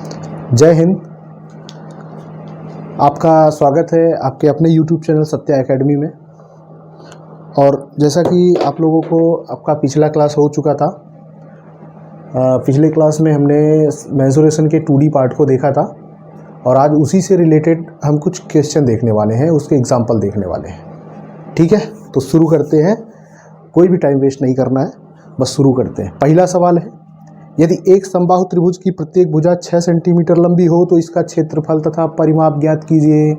जय हिंद। आपका स्वागत है आपके अपने YouTube चैनल सत्या एकेडमी में। और जैसा कि आप लोगों को आपका पिछला क्लास हो चुका था, पिछले क्लास में हमने मेंसुरेशन के 2D पार्ट को देखा था और आज उसी से रिलेटेड हम कुछ क्वेश्चन देखने वाले हैं, उसके एग्जाम्पल देखने वाले हैं। ठीक है, तो शुरू करते हैं। कोई भी टाइम वेस्ट नहीं करना है, बस शुरू करते हैं। पहला सवाल है, यदि एक समबाहु त्रिभुज की प्रत्येक भुजा 6 सेंटीमीटर लंबी हो तो इसका क्षेत्रफल तथा परिमाप ज्ञात कीजिए।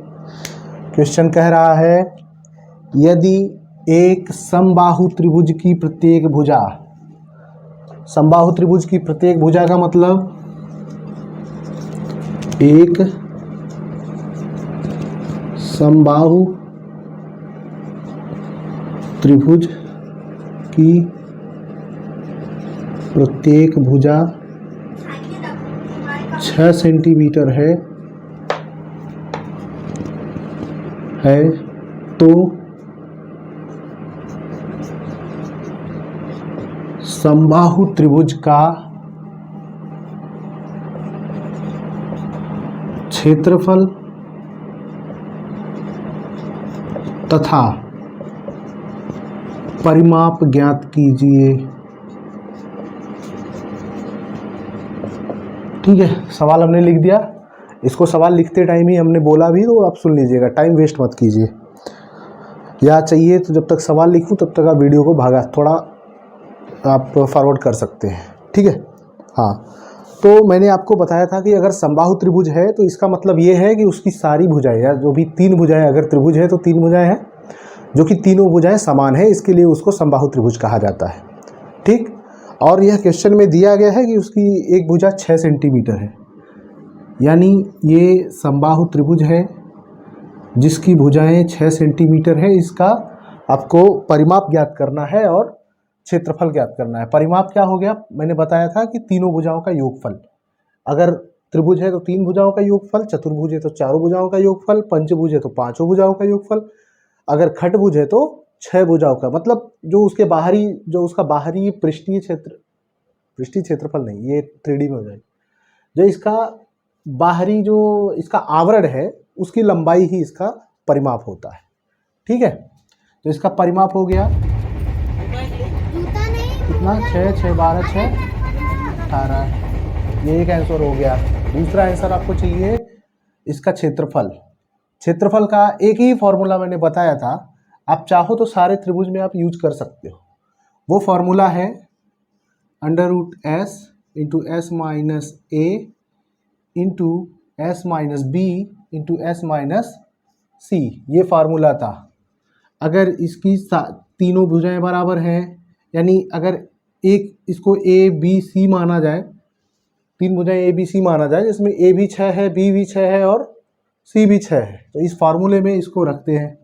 क्वेश्चन कह रहा है, यदि एक समबाहु त्रिभुज की प्रत्येक भुजा, समबाहु त्रिभुज की प्रत्येक भुजा का मतलब एक समबाहु त्रिभुज की प्रत्येक भुजा 6 सेंटीमीटर है तो समबाहु त्रिभुज का क्षेत्रफल तथा परिमाप ज्ञात कीजिए। ठीक है, सवाल हमने लिख दिया। इसको सवाल लिखते टाइम ही हमने बोला भी, तो आप सुन लीजिएगा, टाइम वेस्ट मत कीजिए। या चाहिए तो जब तक सवाल लिखूं तब तक आप वीडियो को भागा थोड़ा आप फॉरवर्ड कर सकते हैं। ठीक है, हाँ। तो मैंने आपको बताया था कि अगर समबाहु त्रिभुज है तो इसका मतलब ये है कि उसकी सारी भुजाएं, या जो भी 3 भुजाएं, अगर त्रिभुज है तो 3 भुजाएं हैं, जो कि तीनों भुजाएं समान है, इसके लिए उसको समबाहु त्रिभुज कहा जाता है। ठीक, और यह क्वेश्चन में दिया गया है कि उसकी एक भुजा 6 सेंटीमीटर है, यानी ये समबाहु त्रिभुज है जिसकी भुजाएं 6 सेंटीमीटर है। इसका आपको परिमाप ज्ञात करना है और क्षेत्रफल ज्ञात करना है। परिमाप क्या हो गया, मैंने बताया था कि तीनों भुजाओं का योगफल। अगर त्रिभुज है तो 3 भुजाओं का योगफल, चतुर्भुज है तो 4 भुजाओं का योगफल, पंचभुज है तो 5 भुजाओं का योगफल, अगर खठभुज है तो 6 भुजाओं का, मतलब जो उसके बाहरी, जो उसका बाहरी पृष्ठीय क्षेत्रफल नहीं, ये 3D में हो जाएगा, जो इसका बाहरी जो इसका आवरण है उसकी लंबाई ही इसका परिमाप होता है। ठीक है, तो इसका परिमाप हो गया कितना, 6 6 12 6 18। ये एक आंसर हो गया। दूसरा आंसर आपको चाहिए इसका क्षेत्रफल। क्षेत्रफल का एक ही फॉर्मूला मैंने बताया था, आप चाहो तो सारे त्रिभुज में आप यूज कर सकते हो। वो फॉर्मूला है √s इंटू एस माइनस ए into S minus B into S minus C. ये फार्मूला था। अगर इसकी तीनों भुजाएं बराबर हैं, यानी अगर एक इसको ए बी सी माना जाए, 3 भुजाएं ए बी सी माना जाए, जिसमें ए भी 6 है, बी भी 6 है और सी भी 6 है, तो इस फार्मूले में इसको रखते हैं,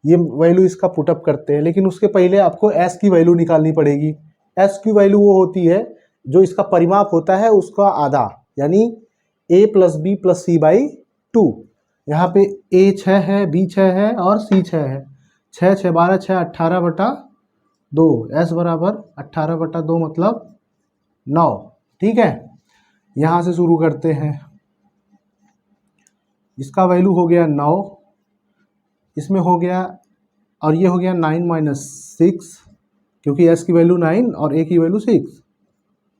ये वैल्यू इसका पुटअप करते हैं। लेकिन उसके पहले आपको एस की वैल्यू निकालनी पड़ेगी। एस की वैल्यू वो होती है जो इसका परिमाप होता है उसका आधा, यानी a plus B plus C by 2। यहाँ पे a 6 है, b 6 है और c 6 है। 6 6 12 6 18/2, s बराबर 18/2 मतलब 9। ठीक है, यहाँ से शुरू करते हैं। इसका वैल्यू हो गया 9, इसमें हो गया, और ये हो गया 9 - 6, क्योंकि s की वैल्यू 9 और a की वैल्यू 6।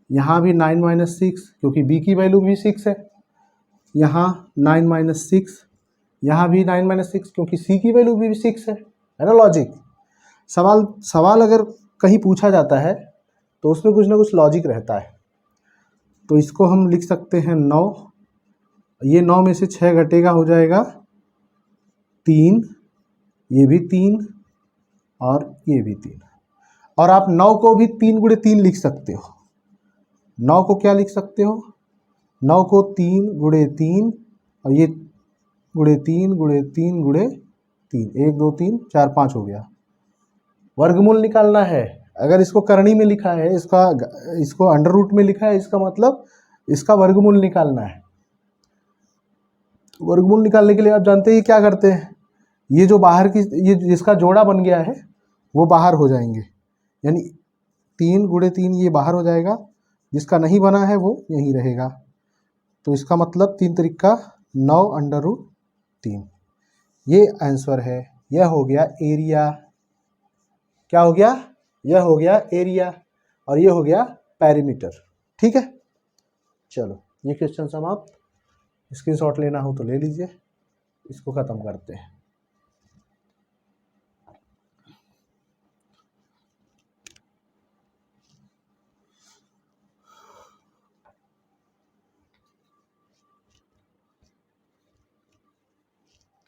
यहाँ भी 9 - 6, क्योंकि b की वैल्यू भी 6 है। यहाँ 9 - 6, यहाँ भी 9 - 6, क्योंकि c की वैल्यू भी 6 है ना। लॉजिक सवाल अगर कहीं पूछा जाता है तो उसमें कुछ ना कुछ लॉजिक रहता है। तो इसको हम लिख सकते हैं 9, ये 9 में से 6 घटेगा, हो जाएगा 3, ये भी 3 और ये भी 3। और आप 9 को भी 3 × 3 लिख सकते हो। 9 को क्या लिख सकते हो, 9 को 3 × 3, और ये × 3 × 3 × 3, 1 2 3 4 5 हो गया। वर्गमूल निकालना है। अगर इसको करनी में लिखा है, इसको अंडर रूट में लिखा है, इसका मतलब इसका वर्गमूल निकालना है। वर्गमूल निकालने के लिए आप जानते ही क्या करते हैं, ये जो बाहर की, ये जिसका जोड़ा बन गया है वो बाहर हो जाएंगे, यानी 3 × 3 ये बाहर हो जाएगा, जिसका नहीं बना है वो यहीं रहेगा। तो इसका मतलब 3 त्रिका 9 अंडर रूट 3, ये आंसर है। यह हो गया एरिया। क्या हो गया? यह हो गया एरिया और ये हो गया पेरीमीटर। ठीक है, चलो ये क्वेश्चन समाप्त। स्क्रीनशॉट लेना हो तो ले लीजिए, इसको खत्म करते हैं।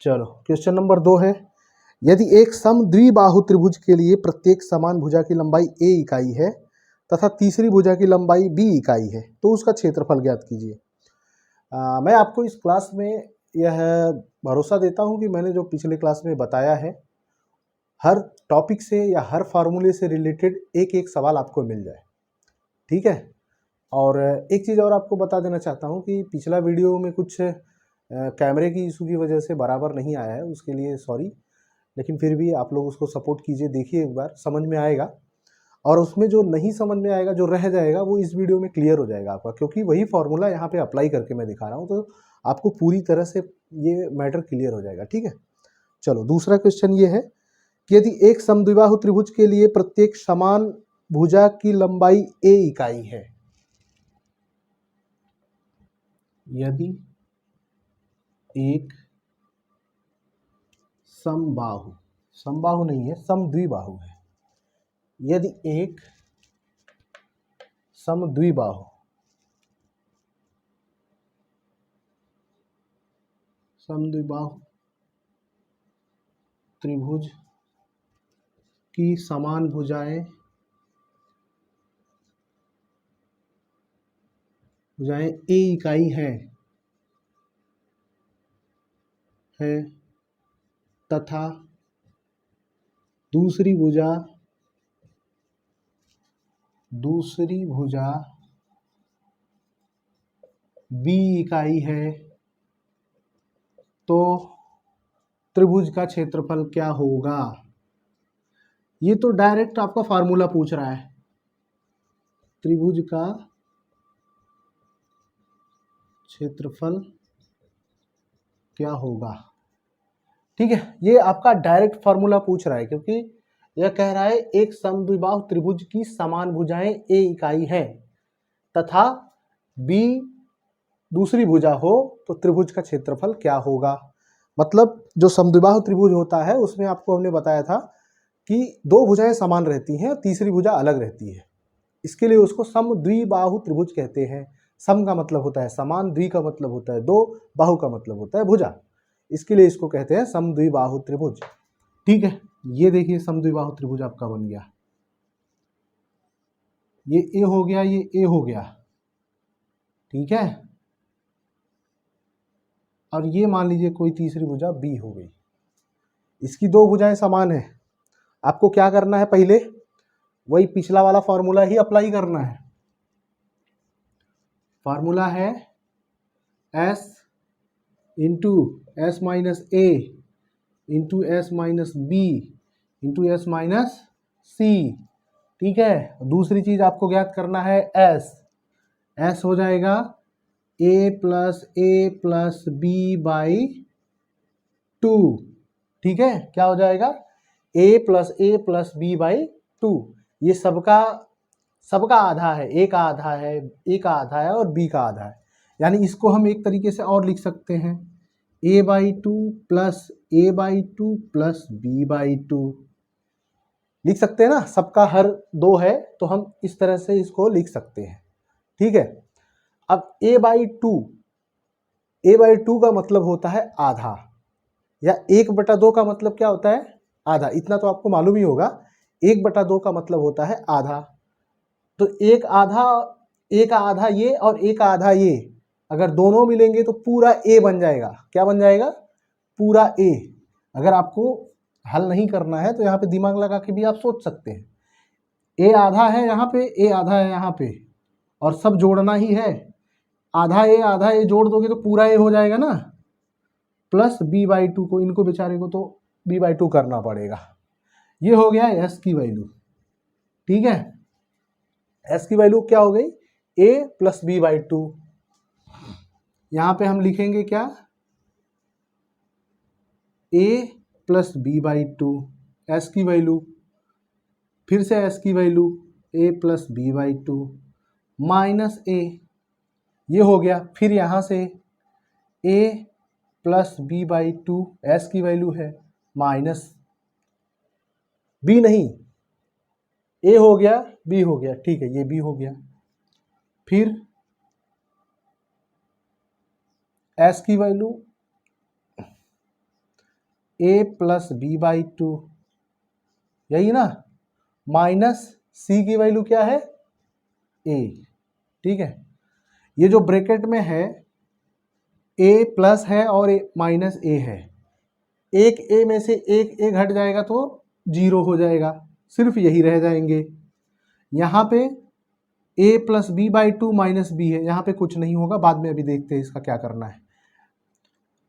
चलो क्वेश्चन नंबर 2 है, यदि एक सम द्विबाहु त्रिभुज के लिए प्रत्येक समान भुजा की लंबाई a इकाई है तथा तीसरी भुजा की लंबाई b इकाई है तो उसका क्षेत्रफल ज्ञात कीजिए। मैं आपको इस क्लास में यह भरोसा देता हूं कि मैंने जो पिछले क्लास में बताया है, हर टॉपिक से या हर फार्मूले से रिलेटेड एक एक सवाल आपको मिल जाए। ठीक है, और एक चीज़ और आपको बता देना चाहता हूं कि पिछला वीडियो में कुछ कैमरे की इशू की वजह से बराबर नहीं आया है, उसके लिए सॉरी, लेकिन फिर भी आप लोग उसको सपोर्ट कीजिए, देखिए एक बार समझ में आएगा। और उसमें जो नहीं समझ में आएगा, जो रह जाएगा, वो इस वीडियो में क्लियर हो जाएगा आपका, क्योंकि वही फॉर्मूला यहाँ पे अप्लाई करके मैं दिखा रहा हूँ, तो आपको पूरी तरह से ये मैटर क्लियर हो जाएगा। ठीक है, चलो दूसरा क्वेश्चन ये है कि यदि एक समद्विबाहु त्रिभुज के लिए प्रत्येक समान भुजा की लंबाई a इकाई है, यदि एक समबाहु, समबाहु नहीं है, समद्विबाहु है, यदि एक समद्विबाहु त्रिभुज की समान भुजाएं a इकाई है तथा दूसरी भुजा b इकाई है, तो त्रिभुज का क्षेत्रफल क्या होगा। ये तो डायरेक्ट आपका फार्मूला पूछ रहा है, त्रिभुज का क्षेत्रफल क्या होगा। ठीक है, ये आपका डायरेक्ट फार्मूला पूछ रहा है, क्योंकि यह कह रहा है एक समद्विबाहु त्रिभुज की समान भुजाएं a इकाई है तथा b दूसरी भुजा हो तो त्रिभुज का क्षेत्रफल क्या होगा। मतलब जो समद्विबाहु त्रिभुज होता है उसमें आपको हमने बताया था कि दो भुजाएं समान रहती हैं, तीसरी भुजा अलग रहती है, इसके लिए उसको समद्विबाहु त्रिभुज कहते हैं। सम का मतलब होता है समान, द्वि का मतलब होता है दो, बाहु का मतलब होता है भुजा, इसके लिए इसको कहते हैं समद्विबाहु त्रिभुज। ठीक है, ये देखिए समद्विबाहु त्रिभुज आपका बन गया, ये ए हो गया, ये ए हो गया। ठीक है, और ये मान लीजिए कोई तीसरी भुजा बी हो गई, इसकी दो भुजाएं समान है। आपको क्या करना है, पहले वही पिछला वाला फॉर्मूला ही अप्लाई करना है। फार्मूला है s इंटू एस माइनस ए into S minus B into S minus c. ठीक है, दूसरी चीज आपको ज्ञात करना है s हो जाएगा a प्लस बी बाई 2। ठीक है, क्या हो जाएगा, a प्लस बी बाई 2। ये सबका आधा है, a का आधा है और b का आधा है, यानी इसको हम एक तरीके से और लिख सकते हैं a/2 plus a/2 plus b/2 लिख सकते हैं ना। सबका हर दो है तो हम इस तरह से इसको लिख सकते हैं। ठीक है, अब a/2 का मतलब होता है आधा, या 1/2 का मतलब क्या होता है, आधा। इतना तो आपको मालूम ही होगा, 1/2 का मतलब होता है आधा। तो एक का आधा ये और एक आधा ये, अगर दोनों मिलेंगे तो पूरा a बन जाएगा। क्या बन जाएगा, पूरा a। अगर आपको हल नहीं करना है तो यहाँ पे दिमाग लगा के भी आप सोच सकते हैं, a आधा है यहाँ पे, a आधा है यहाँ पे, और सब जोड़ना ही है। आधा a जोड़ दोगे तो पूरा a हो जाएगा ना, प्लस b/2 को, इनको बेचारे को तो b/2 करना पड़ेगा। ये हो गया s की वैल्यू। ठीक है, s की वैल्यू क्या हो गई, a प्लस b/2। यहाँ पे हम लिखेंगे क्या, a plus B by two, s की वैल्यू, फिर से एस की value a plus B by two minus a, ये हो गया। फिर यहाँ से a plus B by two, s की वैल्यू है, माइनस बी नहीं, a हो गया b हो गया, ठीक है, ये b हो गया। फिर s की value a plus B by two, यही ना, माइनस c की वैल्यू क्या है, a, ठीक है। ये जो ब्रैकेट में है a प्लस है और माइनस a है, एक a में से एक a घट जाएगा तो 0 हो जाएगा, सिर्फ यही रह जाएंगे। यहाँ पे a plus B by two minus B है, यहाँ पे कुछ नहीं होगा, बाद में अभी देखते हैं इसका क्या करना है।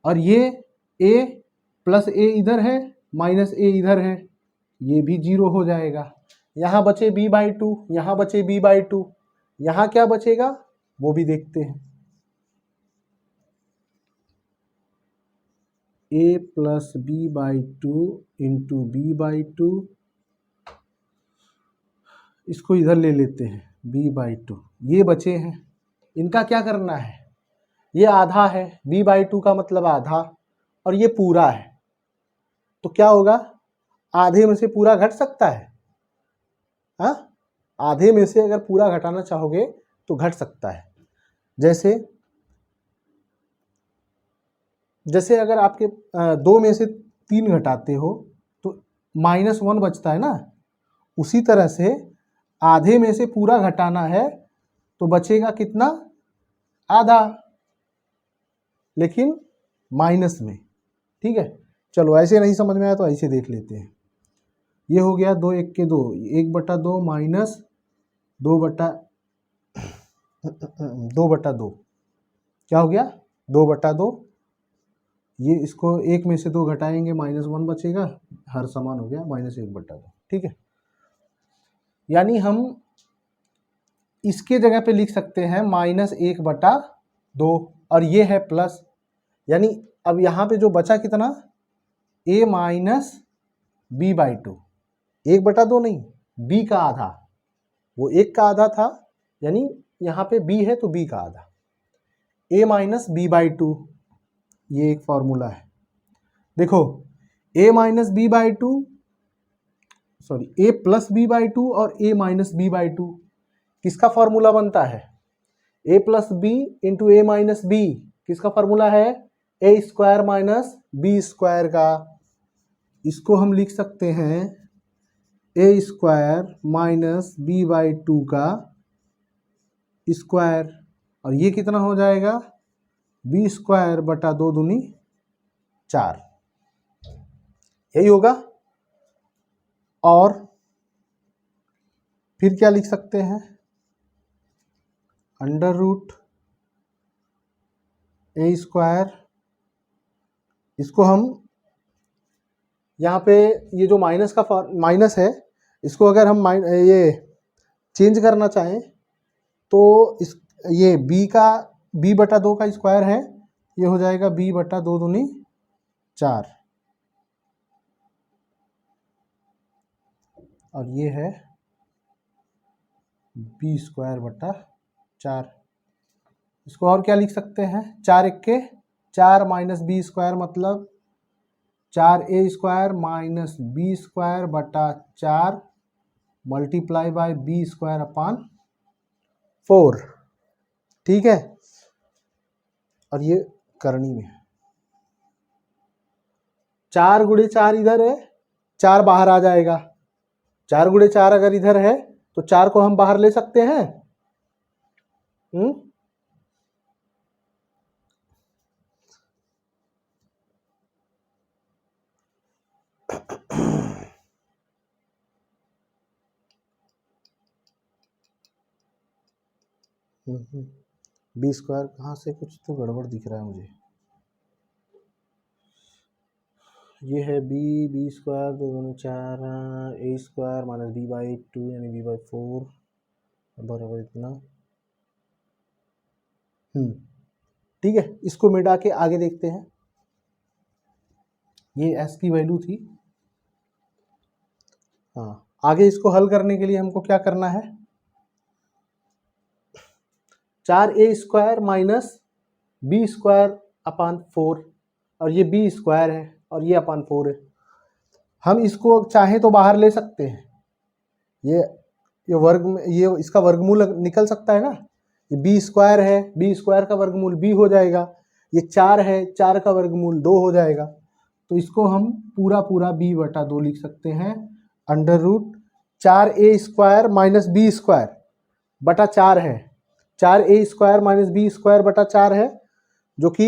और ये a प्लस a इधर है, माइनस a इधर है, ये भी 0 हो जाएगा। यहाँ बचे b बाई टू, यहाँ बचे b बाई टू, यहाँ क्या बचेगा वो भी देखते हैं। a plus B by two into B by two, इसको इधर ले लेते हैं, b बाई टू, ये बचे हैं, इनका क्या करना है, ये आधा है, b बाई टू का मतलब आधा, और ये पूरा है, तो क्या होगा, आधे में से पूरा घट सकता है, हाँ, आधे में से अगर पूरा घटाना चाहोगे तो घट सकता है। जैसे अगर आपके दो में से तीन घटाते हो तो -1 बचता है ना, उसी तरह से आधे में से पूरा घटाना है तो बचेगा कितना, आधा, लेकिन माइनस में, ठीक है। चलो ऐसे नहीं समझ में आया तो ऐसे देख लेते हैं। ये हो गया 2 1 के 2, 1/2 माइनस 2/2, क्या हो गया, 2/2, ये इसको एक में से 2 घटाएंगे, -1 बचेगा, हर समान हो गया, -1/2, ठीक है। यानी हम इसके जगह पे लिख सकते हैं -1/2, और ये है प्लस, यानी अब यहाँ पे जो बचा कितना, a minus B by two, 1/2 नहीं, b का आधा, वो 1 का आधा था, यानी यहाँ पे b है तो b का आधा, a minus B by two, ये एक फॉर्मूला है। देखो a minus B by two, sorry a plus B by two और a minus B by two, किसका फॉर्मूला बनता है, a plus B into A minus B, किसका फॉर्मूला है, a square minus B square का। इसको हम लिख सकते हैं a square minus B by two का स्क्वायर, और ये कितना हो जाएगा, बी स्क्वायर बटा 2 दूनी 4, यही होगा। और फिर क्या लिख सकते हैं, अंडर रूट ए स्क्वायर, इसको हम यहाँ पे ये जो माइनस का माइनस है, इसको अगर हम ये चेंज करना चाहें तो इस ये b/2 का स्क्वायर है, ये हो जाएगा b/2 दूनी 4, और ये है b स्क्वायर बटा 4। इसको और क्या लिख सकते हैं, 4 1 के 4 माइनस बी स्क्वायर, मतलब 4a square minus B square बटा 4 multiply by B square upon 4, ठीक है। और ये करनी में 4 गुणे 4 इधर है, 4 बाहर आ जाएगा, 4 गुणे 4 अगर इधर है तो 4 को हम बाहर ले सकते हैं, हम्म, 20 स्क्वायर कहाँ से, कुछ तो गड़बड़ दिख रहा है मुझे। ये है बी स्क्वायर 2 दूनी 4, a square minus B by two यानी बी बाई 4 बराबर इतना, ठीक है, इसको मिटा के आगे देखते हैं। ये s की वैल्यू थी। हाँ, आगे इसको हल करने के लिए हमको क्या करना है, 4a² माइनस b² अपान 4, और ये b² है और ये अपान 4 है। हम इसको चाहे तो बाहर ले सकते हैं, ये वर्ग में ये इसका वर्गमूल निकल सकता है ना, ये b² है, b² का वर्गमूल b हो जाएगा, ये 4 है, 4 का वर्गमूल 2 हो जाएगा। तो इसको हम पूरा पूरा b/2 लिख सकते हैं, under root 4a² minus b² बटा 4 है, 4a² माइनस b² बटा 4 है, जो कि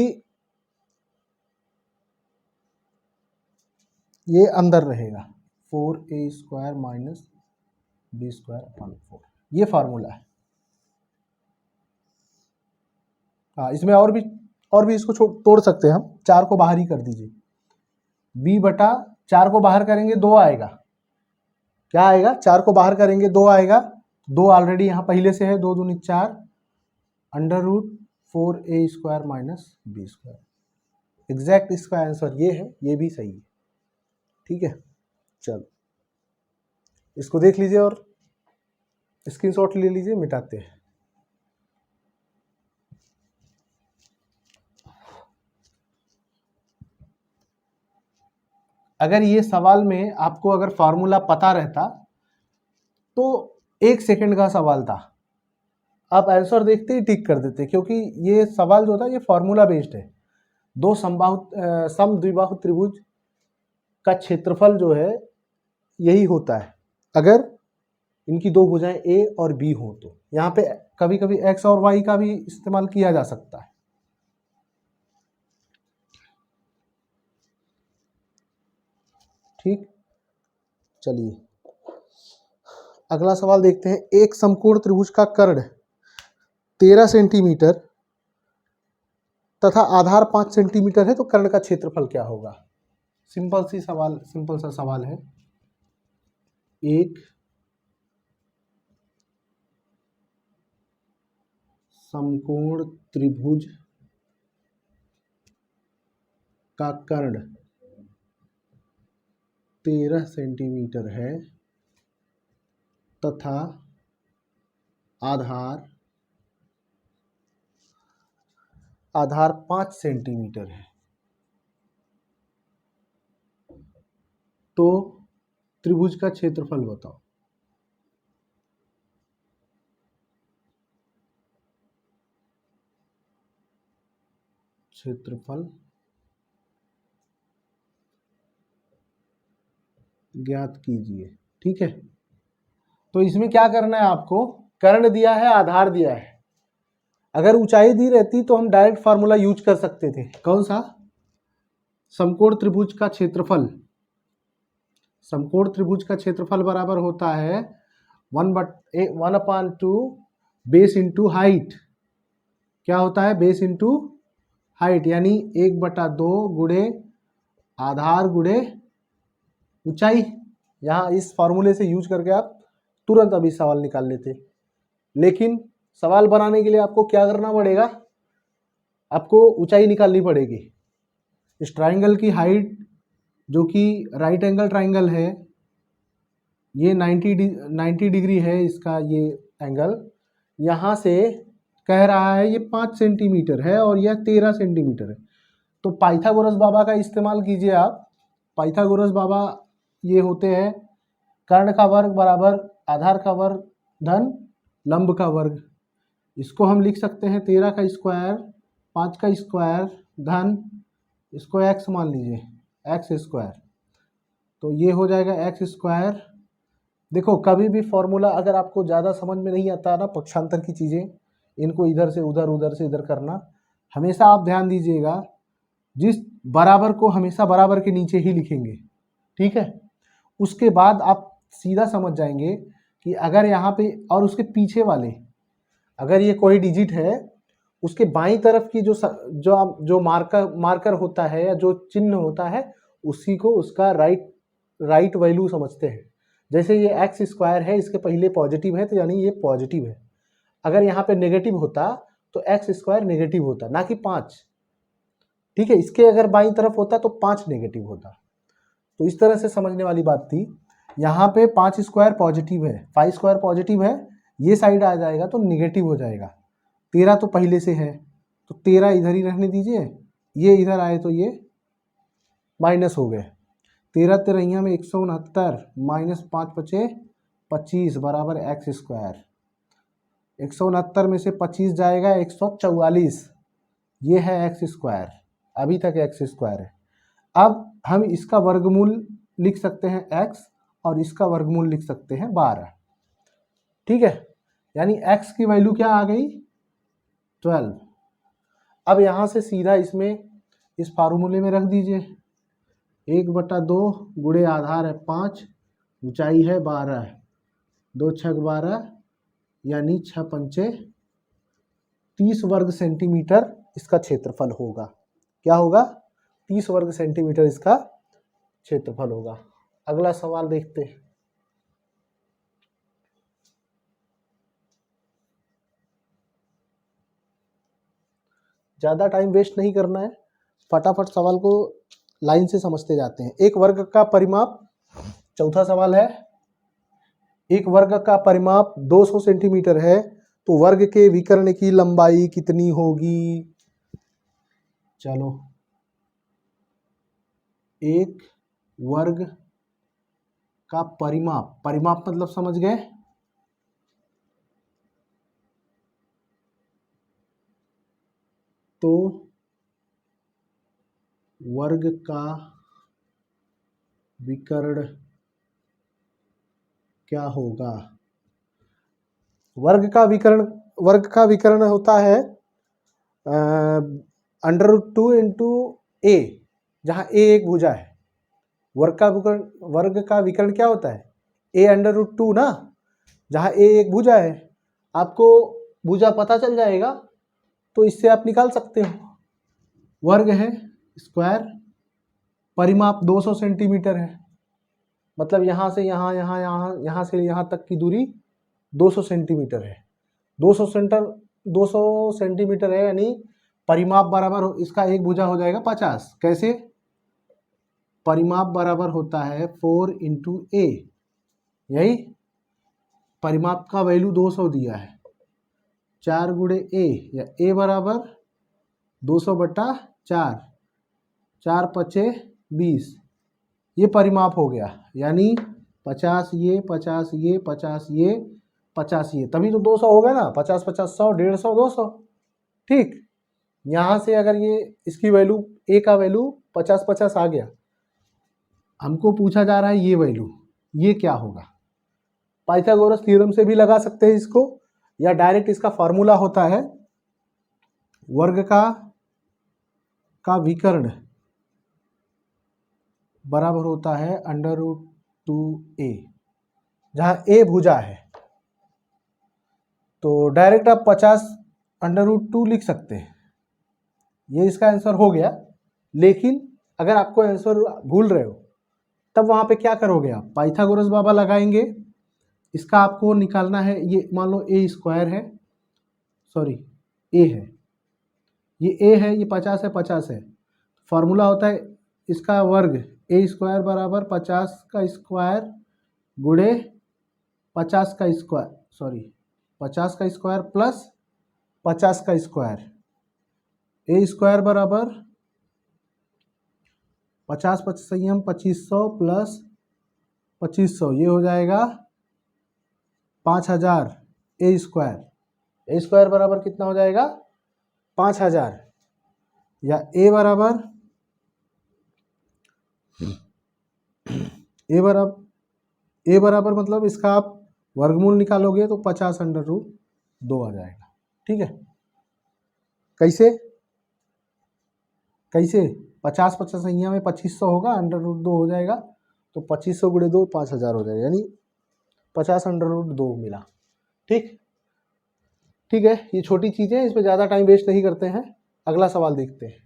ये अंदर रहेगा, 4a² माइनस b² अपान 4, ये फार्मूला है। हाँ, इसमें और भी इसको तोड़ सकते हैं हम, 4 को बाहर ही कर दीजिए, b/4 को बाहर करेंगे 2 आएगा, क्या आएगा, 4 को बाहर करेंगे 2 आएगा, 2 ऑलरेडी यहाँ पहले से है, 2 दूनी 4, under root 4a² minus b²। Exact इसका आंसर ये है, ये भी सही है। ठीक है, चलो इसको देख लीजिए और स्क्रीनशॉट ले लीजिए, मिटाते हैं। अगर ये सवाल में आपको अगर फार्मूला पता रहता तो 1 सेकंड का सवाल था, आप आंसर देखते ही टिक कर देते, क्योंकि ये सवाल जो था ये फार्मूला बेस्ड है। दो समद्विबाहु त्रिभुज का क्षेत्रफल जो है यही होता है अगर इनकी दो भुजाएं ए और बी हो। तो यहाँ पे कभी कभी एक्स और वाई का भी इस्तेमाल किया जा सकता है। ठीक, चलिए अगला सवाल देखते हैं। एक समकोण त्रिभुज का कर्ण 13 सेंटीमीटर तथा आधार 5 सेंटीमीटर है, तो कर्ण का क्षेत्रफल क्या होगा? सिंपल सा सवाल है। एक समकोण त्रिभुज का कर्ण 13 सेंटीमीटर है तथा आधार 5 सेंटीमीटर है, तो त्रिभुज का क्षेत्रफल बताओ। क्षेत्रफल ज्ञात कीजिए। ठीक है, तो इसमें क्या करना है आपको, कर्ण दिया है, आधार दिया है। अगर ऊंचाई दी रहती तो हम डायरेक्ट फार्मूला यूज कर सकते थे। कौन सा? समकोण त्रिभुज का क्षेत्रफल। समकोण त्रिभुज का क्षेत्रफल बराबर होता है 1/2 बेस इंटू हाइट। क्या होता है? बेस इंटू हाइट, यानी 1/2 गुणे आधार गुणे ऊंचाई। यहाँ इस फॉर्मूले से यूज करके आप तुरंत अभी सवाल निकाल लेते, लेकिन सवाल बनाने के लिए आपको क्या करना पड़ेगा, आपको ऊंचाई निकालनी पड़ेगी। इस ट्राइंगल की हाइट जो कि राइट एंगल ट्राइंगल है, ये 90 डिग्री है इसका ये एंगल, यहाँ से कह रहा है ये 5 सेंटीमीटर है और यह 13 सेंटीमीटर है। तो पाइथागोरस बाबा का इस्तेमाल कीजिए आप। पाइथागोरस बाबा ये होते हैं कर्ण का वर्ग बराबर आधार का वर्ग धन लंब का वर्ग। इसको हम लिख सकते हैं 13 का स्क्वायर 5 का स्क्वायर धन, इसको x मान लीजिए, x²। तो ये हो जाएगा x²। देखो कभी भी फॉर्मूला अगर आपको ज़्यादा समझ में नहीं आता ना, पक्षांतर की चीज़ें, इनको इधर से उधर उधर से इधर करना, हमेशा आप ध्यान दीजिएगा जिस बराबर को हमेशा बराबर के नीचे ही लिखेंगे। ठीक है, उसके बाद आप सीधा समझ जाएंगे कि अगर यहाँ पे और उसके पीछे वाले, अगर ये कोई डिजिट है, उसके बाईं तरफ की जो मार्कर होता है या जो चिन्ह होता है, उसी को उसका राइट वैल्यू समझते हैं। जैसे ये x² है, इसके पहले पॉजिटिव है तो यानी ये पॉजिटिव है। अगर यहाँ पे नेगेटिव होता तो एक्स स्क्वायर नेगेटिव होता, ना कि 5। ठीक है, इसके अगर बाई तरफ होता तो 5 नेगेटिव होता। तो इस तरह से समझने वाली बात थी। यहाँ पे 5 स्क्वायर पॉजिटिव है, 5 स्क्वायर पॉजिटिव है, ये साइड आ जाएगा तो निगेटिव हो जाएगा। 13 तो पहले से है, तो 13 इधर ही रहने दीजिए, ये इधर आए तो ये माइनस हो गए। 13 13 में 169 माइनस 5 बचे 25 बराबर एक्स स्क्वायर। 169 में से 25 जाएगा 144, ये है एक्स स्क्वायर। अभी तक एक्स स्क्वायर है। अब हम इसका वर्गमूल लिख सकते हैं x और इसका वर्गमूल लिख सकते हैं 12। ठीक है, यानी x की वैल्यू क्या आ गई 12। अब यहाँ से सीधा इसमें इस फार्मूले में रख दीजिए, 1/2 गुणे आधार है 5, ऊंचाई है 12, 2 छक 12 यानी 6 पंचे 30 वर्ग सेंटीमीटर इसका क्षेत्रफल होगा। क्या होगा 30 वर्ग सेंटीमीटर इसका क्षेत्रफल होगा। अगला सवाल देखते हैं। ज़्यादा टाइम वेस्ट नहीं करना है, फटाफट सवाल को लाइन से समझते जाते हैं। एक वर्ग का परिमाप, चौथा सवाल है, एक वर्ग का परिमाप 200 सेंटीमीटर है तो वर्ग के विकर्ण की लंबाई कितनी होगी। चलो, एक वर्ग का परिमाप, परिमाप मतलब समझ गए, तो वर्ग का विकर्ण क्या होगा। वर्ग का विकर्ण होता है √2 इंटू ए, जहाँ ए एक भुजा है। वर्ग का विकर्ण क्या होता है a √2 ना, जहाँ a एक भुजा है। आपको भुजा पता चल जाएगा तो इससे आप निकाल सकते हो। वर्ग है स्क्वायर, परिमाप 200 सेंटीमीटर है, मतलब यहाँ से यहाँ यहाँ यहाँ यहाँ से यहाँ तक की दूरी 200 सेंटीमीटर है। 200 सेंटीमीटर है, यानी परिमाप बराबर इसका एक भुजा हो जाएगा 50। कैसे, परिमाप बराबर होता है 4 इंटू ए, यही परिमाप का वैल्यू 200 दिया है, 4 गुणे ए, या ए बराबर 200/4, 4 पचे 20, ये परिमाप हो गया। यानी 50 ये 50 ये 50 ये 50 ये, तभी तो 200 हो गया ना। 50 50 100 150 200। ठीक, यहाँ से अगर ये इसकी वैल्यू ए का वैल्यू 50 50 आ गया, हमको पूछा जा रहा है ये वैल्यू, ये क्या होगा। पाइथागोरस थ्योरम से भी लगा सकते हैं इसको, या डायरेक्ट इसका फॉर्मूला होता है वर्ग का विकर्ण बराबर होता है √2a, जहाँ a भुजा है। तो डायरेक्ट आप 50 √2 लिख सकते हैं, ये इसका आंसर हो गया। लेकिन अगर आपको आंसर भूल रहे हो तब वहाँ पे क्या करोगे आप, पाइथागोरस बाबा लगाएंगे। इसका आपको निकालना है, ये मान लो ए स्क्वायर है, सॉरी ए है, ये ए है, ये 50 है 50 है। फॉर्मूला होता है इसका वर्ग, ए स्क्वायर बराबर 50 का स्क्वायर गुणे 50 का स्क्वायर, सॉरी 50 का स्क्वायर प्लस 50 का स्क्वायर। ए स्क्वायर बराबर 50 50 संयम 2500 प्लस 2500, ये हो जाएगा 5000 ए स्क्वायर। ए स्क्वायर बराबर कितना हो जाएगा 5000, या ए बराबर मतलब इसका आप वर्गमूल निकालोगे तो 50 √2 आ जाएगा। ठीक है, कैसे 50 50 संख्या में 2500 होगा, √2 हो जाएगा, तो 2500 गुणे 2 5000 हो जाएगा, यानी 50 √2 मिला। ठीक है, ये छोटी चीज़ें हैं, इस पर ज़्यादा टाइम वेस्ट नहीं करते हैं। अगला सवाल देखते हैं।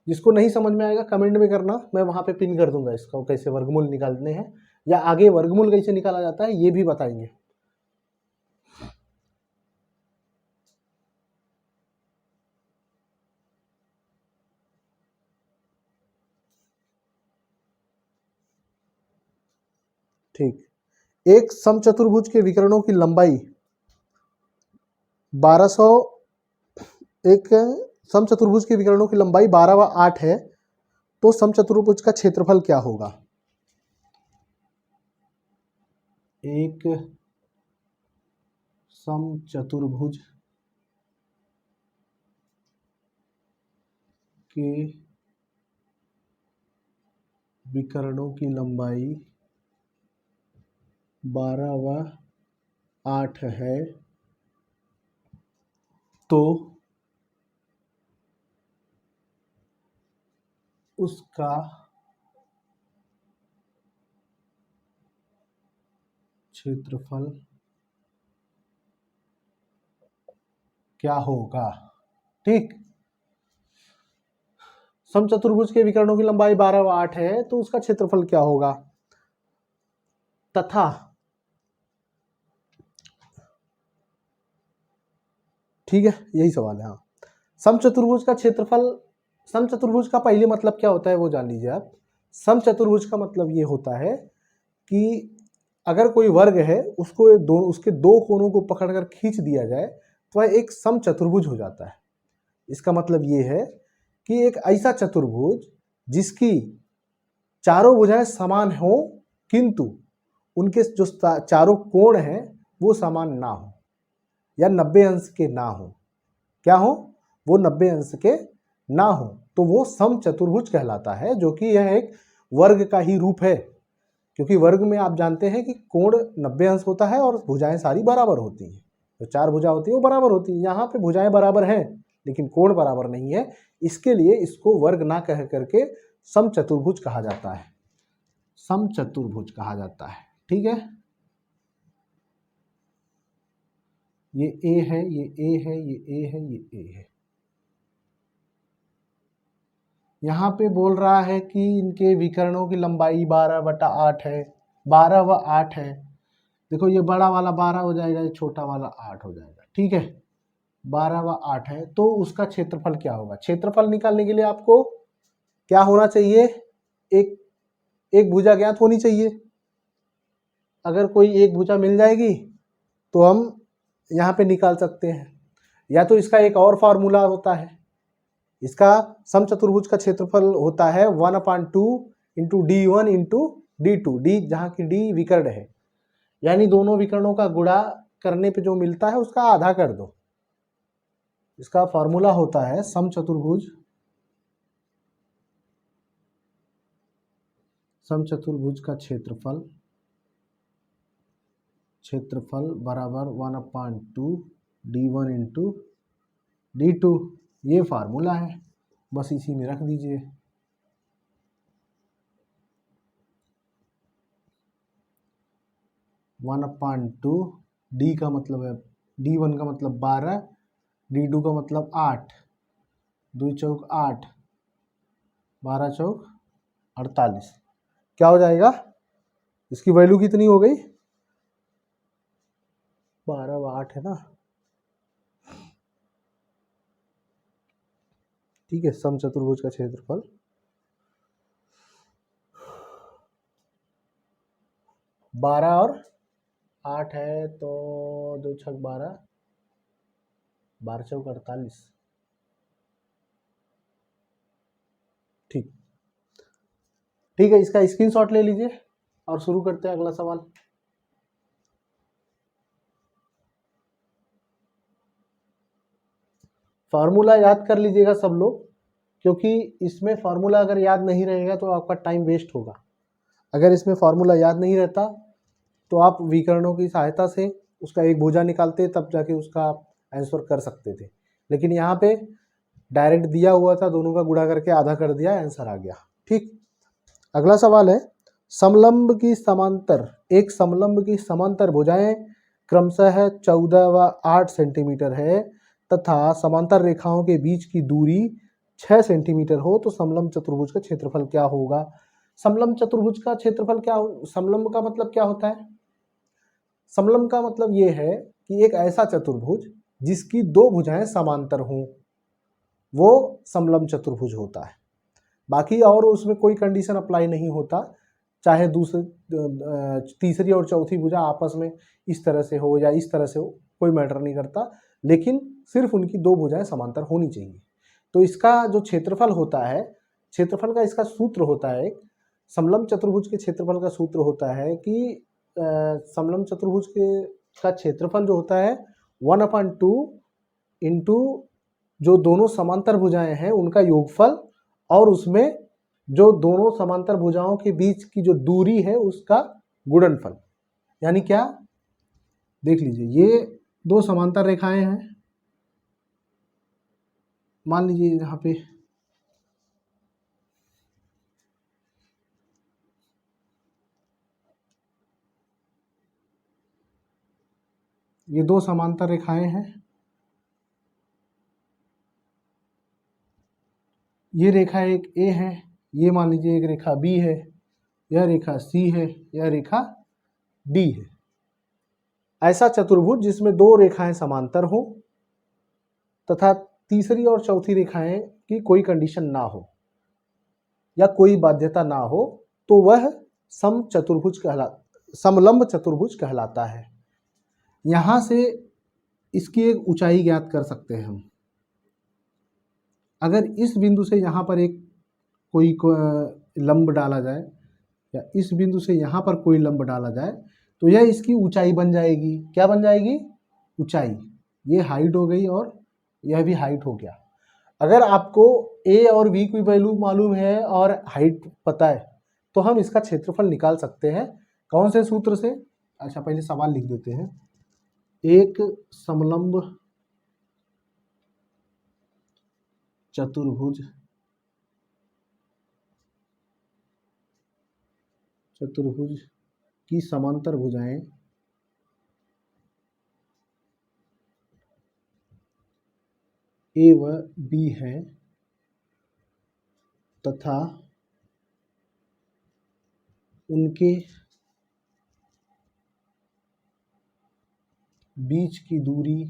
जिसको नहीं समझ में आएगा कमेंट में करना, मैं वहाँ पे पिन कर दूंगा इसका, कैसे वर्गमूल निकालने हैं, या आगे वर्गमूल कैसे निकाला जाता है ये भी बताएंगे। ठीक। एक समचतुर्भुज के विकर्णों की लंबाई 1200, एक समचतुर्भुज के विकर्णों की लंबाई 12 व 8 है, तो समचतुर्भुज का क्षेत्रफल क्या होगा? एक समचतुर्भुज के विकर्णों की लंबाई 12 व 8 है, तो उसका क्षेत्रफल क्या होगा? ठीक। समचतुर्भुज के विकर्णों की लंबाई 12 व 8 है, तो उसका क्षेत्रफल क्या होगा? तथा ठीक है, यही सवाल है। हाँ, समचतुर्भुज का क्षेत्रफल, समचतुर्भुज का पहले मतलब क्या होता है वो जान लीजिए आप। समचतुर्भुज का मतलब ये होता है कि अगर कोई वर्ग है, उसको उसके दो कोनों को पकड़कर खींच दिया जाए तो वह एक समचतुर्भुज हो जाता है। इसका मतलब ये है कि एक ऐसा चतुर्भुज जिसकी चारों भुजाएं समान हो, किंतु उनके जो चारों कोण हैं वो समान ना हो या 90 अंश के ना हो। क्या हो? वो 90 अंश के ना हो, तो वो समचतुर्भुज कहलाता है, जो कि यह एक वर्ग का ही रूप है। क्योंकि वर्ग में आप जानते हैं कि कोण 90 अंश होता है और भुजाएं सारी बराबर होती हैं। जो चार भुजा होती है वो बराबर होती है। यहाँ पे भुजाएं बराबर हैं लेकिन कोण बराबर नहीं है, इसके लिए इसको वर्ग ना कह करके समचतुर्भुज कहा जाता है। समचतुर्भुज कहा जाता है। ठीक है, ये ए है, ये ए है, ये ए है, ये ए है। यहाँ पे बोल रहा है कि इनके विकर्णों की लंबाई 12/8 है, 12 व 8 है। देखो ये बड़ा वाला 12 हो जाएगा, ये छोटा वाला 8 हो जाएगा। ठीक है, 12 व 8 है, तो उसका क्षेत्रफल क्या होगा? क्षेत्रफल निकालने के लिए आपको क्या होना चाहिए? एक भुजा ज्ञात होनी चाहिए। अगर कोई एक भुजा मिल जाएगी तो हम यहाँ पे निकाल सकते हैं, या तो इसका एक और फार्मूला होता है। इसका समचतुर्भुज का क्षेत्रफल होता है 1/2 into D1 into D2, D जहाँ की डी विकर्ण है, यानी दोनों विकर्णों का गुणा करने पे जो मिलता है उसका आधा कर दो। इसका फॉर्मूला होता है समचतुर्भुज का क्षेत्रफल बराबर 1/2 D1 इंटू D2। ये फार्मूला है, बस इसी में रख दीजिए। वन अपॉन टू, डी का मतलब है, D1 का मतलब 12, D2 का मतलब 8, 2 चौक 8, 12 चौक 48। क्या हो जाएगा? इसकी वैल्यू कितनी हो गई? 12 व 8 है ना। ठीक है, समचतुर्भुज का क्षेत्रफल 12 और 8 है, तो 2 छक 12, 12 चौक 48। ठीक ठीक है, इसका स्क्रीनशॉट ले लीजिए और शुरू करते हैं अगला सवाल। फार्मूला याद कर लीजिएगा सब लोग, क्योंकि इसमें फार्मूला अगर याद नहीं रहेगा तो आपका टाइम वेस्ट होगा। अगर इसमें फार्मूला याद नहीं रहता तो आप विकर्णों की सहायता से उसका एक भुजा निकालते, तब जाके उसका आप आंसर कर सकते थे। लेकिन यहाँ पे डायरेक्ट दिया हुआ था, दोनों का गुणा करके आधा कर दिया, आंसर आ गया। ठीक, अगला सवाल है, समलंब की समांतर, एक समलंब की समांतर भुजाएं क्रमशः 14 व 8 सेंटीमीटर है तथा समांतर रेखाओं के बीच की दूरी 6 सेंटीमीटर हो, तो समलंब चतुर्भुज का क्षेत्रफल क्या होगा? समलंब चतुर्भुज का क्षेत्रफल क्या हो? समलंब का मतलब क्या होता है? समलंब का मतलब ये है कि एक ऐसा चतुर्भुज जिसकी दो भुजाएं समांतर हों, वो समलंब चतुर्भुज होता है। बाकी और उसमें कोई कंडीशन अप्लाई नहीं होता। चाहे दूसरे तीसरी और चौथी भुजा आपस में इस तरह से हो या इस तरह से हो, कोई मैटर नहीं करता, लेकिन सिर्फ उनकी दो भुजाएं समांतर होनी चाहिए। तो इसका जो क्षेत्रफल होता है, क्षेत्रफल का इसका सूत्र होता है, समलंब चतुर्भुज के क्षेत्रफल का सूत्र होता है कि समलंब चतुर्भुज के का क्षेत्रफल जो होता है 1/2 इंटू जो दोनों समांतर भुजाएं हैं उनका योगफल, और उसमें जो दोनों समांतर भुजाओं के बीच की जो दूरी है उसका गुणनफल। यानी क्या, देख लीजिए, ये दो समांतर रेखाएं हैं, मान लीजिए यहाँ पे ये दो समांतर रेखाएं हैं, ये रेखा एक ए है, ये मान लीजिए एक रेखा बी है, यह रेखा सी है, यह रेखा डी है। ऐसा चतुर्भुज जिसमें दो रेखाएं समांतर हो तथा तीसरी और चौथी रेखाएं की कोई कंडीशन ना हो या कोई बाध्यता ना हो, तो वह समलंब चतुर्भुज कहलाता है। यहां से इसकी एक ऊंचाई ज्ञात कर सकते हैं हम। अगर इस बिंदु से यहाँ पर एक कोई लंब डाला जाए या इस बिंदु से यहाँ पर कोई लंब डाला जाए तो यह इसकी ऊंचाई बन जाएगी। क्या बन जाएगी? ऊंचाई। ये हाइट हो गई और यह भी हाइट हो गया। अगर आपको ए और बी की वैल्यू मालूम है और हाइट पता है तो हम इसका क्षेत्रफल निकाल सकते हैं। कौन से सूत्र से? अच्छा, पहले सवाल लिख देते हैं। एक समलंब चतुर्भुज की समांतर भुजाएं ए व बी हैं तथा उनके बीच की दूरी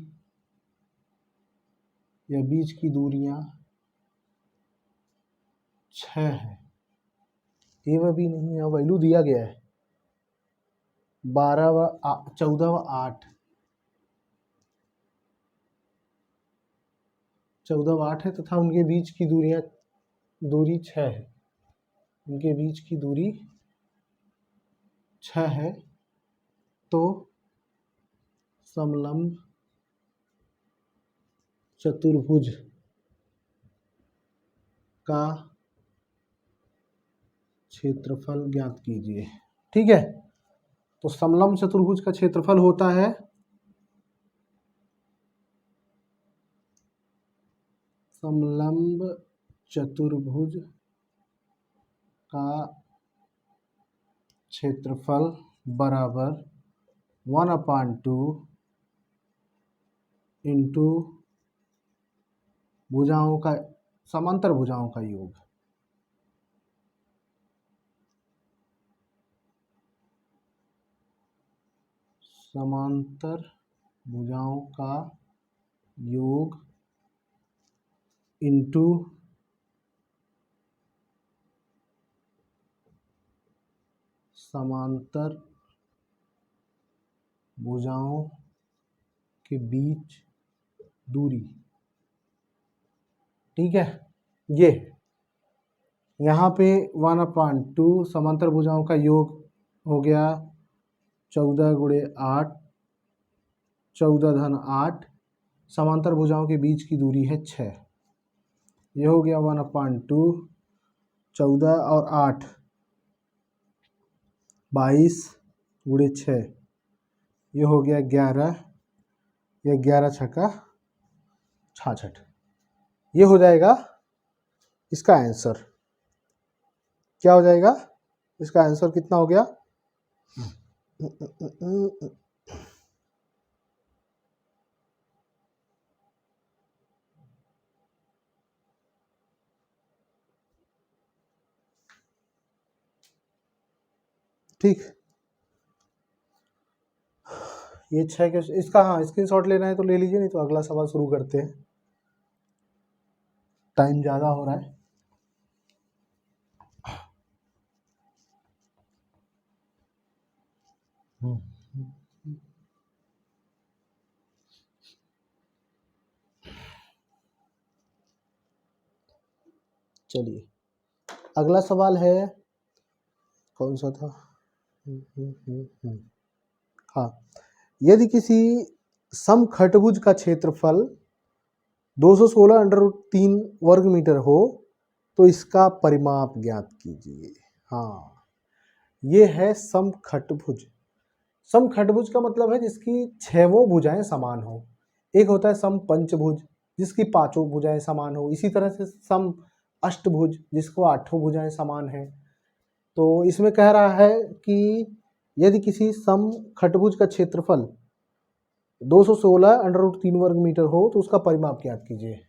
या बीच की दूरियां 6 है। ए व बी नहीं, यहाँ वैल्यू दिया गया है 12 व 14 व 8, 14 व 8 है तथा उनके बीच की दूरी 6 है। उनके बीच की दूरी 6 है। तो समलंब चतुर्भुज का क्षेत्रफल ज्ञात कीजिए। ठीक है, तो समलंब चतुर्भुज का क्षेत्रफल होता है समलंब चतुर्भुज का क्षेत्रफल बराबर 1/2 इंटू भुजाओं का समांतर भुजाओं का योग। समांतर भुजाओं का योग इंटू समांतर भुजाओं के बीच दूरी। ठीक है, ये यहाँ पे 1/2 समांतर भुजाओं का योग हो गया 14 गुणे 8, 14 धन 8, समांतर भुजाओं के बीच की दूरी है 6। ये हो गया 1/2, 14 और 8, 22 गुणे 6, ये हो गया 11, ये 11 छक्का 66। ये हो जाएगा इसका आंसर। क्या हो जाएगा इसका आंसर? कितना हो गया? ठीक, ये 6 के इसका, हाँ, स्क्रीनशॉट लेना है तो ले लीजिए, नहीं तो अगला सवाल शुरू करते हैं, टाइम ज़्यादा हो रहा है। चलिए अगला सवाल है, कौन सा था? हाँ, यदि किसी समखटभुज का क्षेत्रफल 216 अंडर रूट 3 वर्ग मीटर हो तो इसका परिमाप ज्ञात कीजिए। हाँ, ये है समखटभुज। समखटभुज का मतलब है जिसकी छहों भुजाएं समान हो। एक होता है समपंचभुज जिसकी पांचों भुजाएं समान हो। इसी तरह से सम अष्टभुज जिसको आठों भुजाएं समान है। तो इसमें कह रहा है कि यदि किसी समखटभुज का क्षेत्रफल 216 अंडर रूट 3 वर्ग मीटर हो तो उसका परिमाप ज्ञात कीजिए।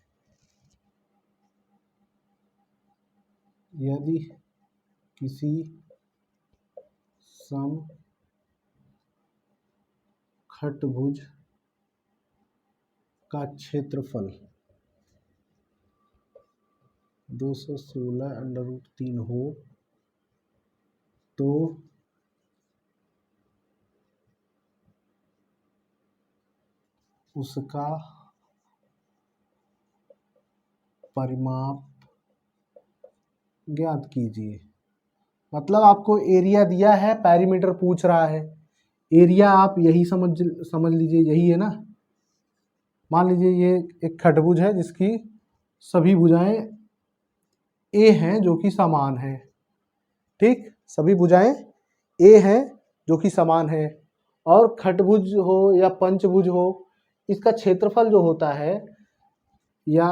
यदि किसी समखटभुज का क्षेत्रफल 216 अंडर रूट 3 हो तो उसका परिमाप ज्ञात कीजिए। मतलब आपको एरिया दिया है, पैरीमीटर पूछ रहा है। एरिया आप यही समझ लीजिए, यही है ना। मान लीजिए ये एक खटभुज है जिसकी सभी भुजाएं ए हैं जो कि समान है। ठीक, सभी भुजाएं ए हैं जो कि समान है। और खटभुज हो या पंचभुज हो, इसका क्षेत्रफल जो होता है या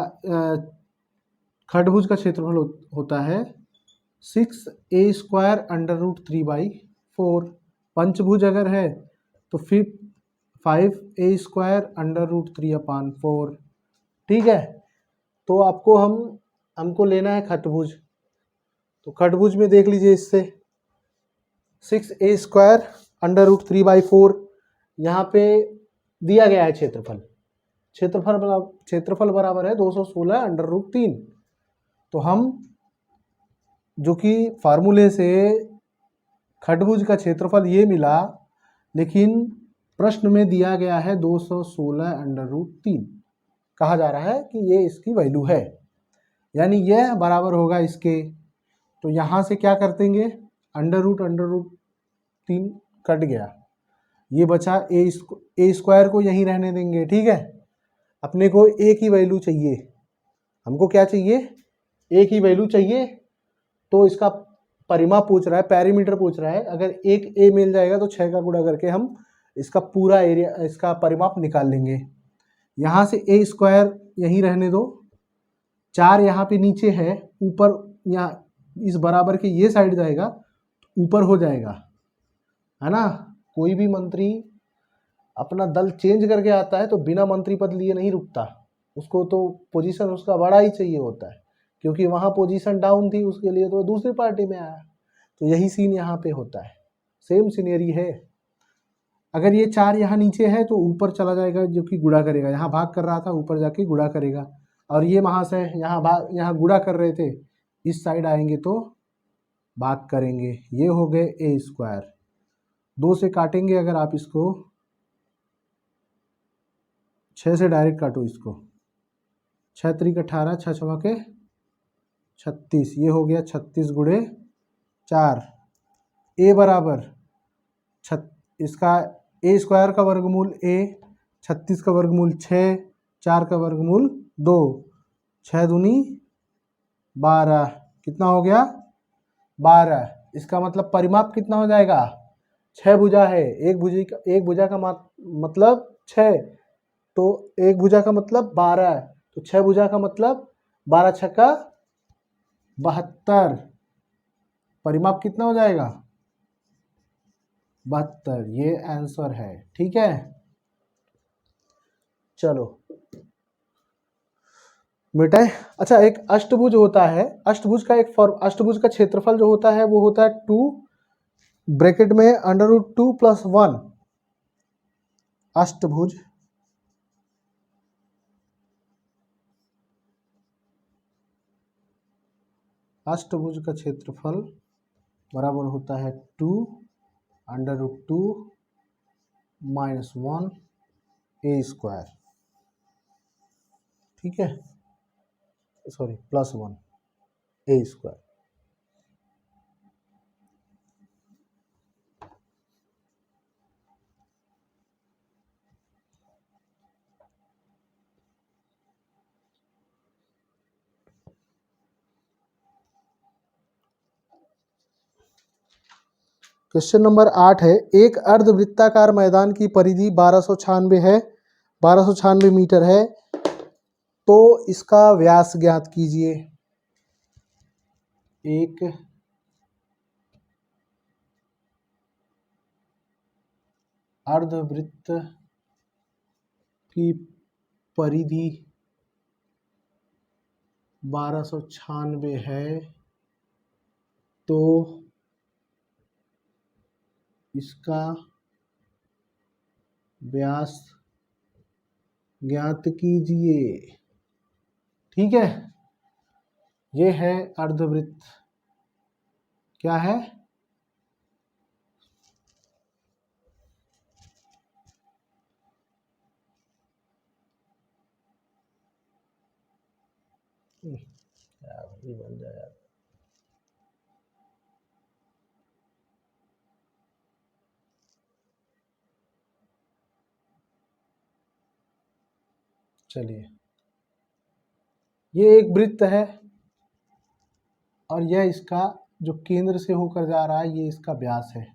खटभुज का क्षेत्रफल होता है 6a² अंडर रूट 3/4। पंचभुज अगर है तो फिर 5a² अंडर रूट 3/4। ठीक है, तो हमको लेना है खटभुज। तो खटभुज में देख लीजिए, इससे 6a² अंडर रूट 3/4 यहाँ पे दिया गया है क्षेत्रफल। क्षेत्रफल बराबर है 216 अंडर रूट 3। तो हम जो कि फार्मूले से खटभुज का क्षेत्रफल ये मिला, लेकिन प्रश्न में दिया गया है 216 अंडर रूट 3। कहा जा रहा है कि ये इसकी वैल्यू है, यानी यह बराबर होगा इसके। तो यहाँ से क्या कर देंगे, अंडर रूट 3 कट गया, ये बचा ए स्क्वायर को यहीं रहने देंगे। ठीक है, अपने को ए की वैल्यू चाहिए। हमको क्या चाहिए, ए की वैल्यू चाहिए। तो इसका परिमाप पूछ रहा है, पैरीमीटर पूछ रहा है। अगर एक ए मिल जाएगा तो 6 का गुणा करके हम इसका पूरा एरिया, इसका परिमाप निकाल लेंगे। यहाँ से ए स्क्वायर यहीं रहने दो, 4 यहाँ पे नीचे है, ऊपर यहाँ इस बराबर के ये साइड जाएगा, ऊपर हो जाएगा, है ना। कोई भी मंत्री अपना दल चेंज करके आता है तो बिना मंत्री पद लिए नहीं रुकता, उसको तो पोजीशन उसका बड़ा ही चाहिए होता है, क्योंकि वहाँ पोजीशन डाउन थी उसके लिए तो दूसरी पार्टी में आया। तो यही सीन यहाँ पे होता है, सेम सीनरी है। अगर ये 4 यहाँ नीचे है तो ऊपर चला जाएगा, जो कि गुणा करेगा। यहाँ भाग कर रहा था, ऊपर जाके गुणा करेगा। और ये महाशय यहाँ गुणा कर रहे थे, इस साइड आएंगे तो भाग करेंगे। ये हो गए ए स्क्वायर। 2 से काटेंगे अगर आप इसको, 6 से डायरेक्ट काटो इसको, 6 त्रिक 18, 6 छवा के 36। ये हो गया 36 गुणे 4। ए बराबर इसका ए स्क्वायर का वर्गमूल ए, 36 का वर्गमूल 6, 4 का वर्गमूल 2, 6 दूनी 12। कितना हो गया, 12। इसका मतलब परिमाप कितना हो जाएगा, 6 भुजा है, एक भुजा का मतलब 6, तो एक भुजा का मतलब 12, तो 6 भुजा का मतलब 12 छक्का 72। परिमाप कितना हो जाएगा, 72। ये आंसर है। ठीक है, चलो बेटा। अच्छा, एक अष्टभुज होता है, अष्टभुज का क्षेत्रफल जो होता है वो होता है 2 ब्रैकेट में अंडर रूट 2 प्लस 1। अष्टभुज का क्षेत्रफल बराबर होता है 2 अंडर रूट 2 -1 ए स्क्वायर, ठीक है, सॉरी +1 ए स्क्वायर। क्वेश्चन नंबर 8 है, एक अर्धवृत्ताकार मैदान की परिधि 1296 है, 1296 मीटर है, तो इसका व्यास ज्ञात कीजिए। एक अर्धवृत्त की परिधि 1296 है, तो इसका व्यास ज्ञात कीजिए। ठीक है, ये है अर्धवृत्त, क्या है, बन जाए। चलिए, ये एक वृत्त है और यह इसका जो केंद्र से होकर जा रहा है, ये इसका व्यास है।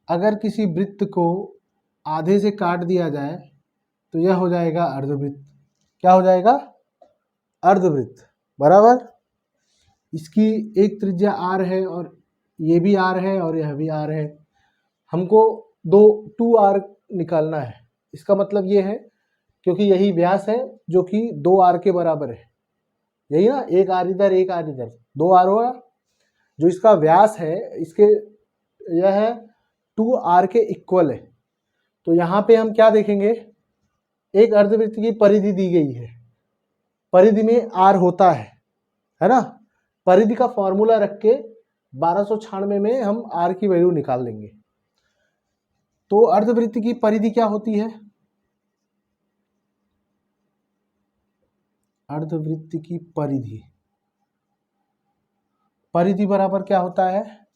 अगर किसी वृत्त को आधे से काट दिया जाए तो यह हो जाएगा अर्धवृत्त। क्या हो जाएगा, अर्धवृत्त, बराबर। इसकी एक त्रिज्या r है और ये भी r है और यह भी r है। हमको 2r निकालना है। इसका मतलब ये है, क्योंकि यही व्यास है जो कि 2r के बराबर है, यही ना, एक r इधर एक r इधर, 2r होगा। जो इसका व्यास है, इसके यह है 2r के इक्वल है। तो यहाँ पे हम क्या देखेंगे, एक अर्धवृत्त की परिधि दी गई है, परिधि में r होता है ना। परिधि का फॉर्मूला रख के 1296 में हम r की वैल्यू निकाल देंगे। तो अर्धवृत्त की परिधि क्या होती है, अर्धवृत्त की परिधि, परिधि बराबर क्या होता है,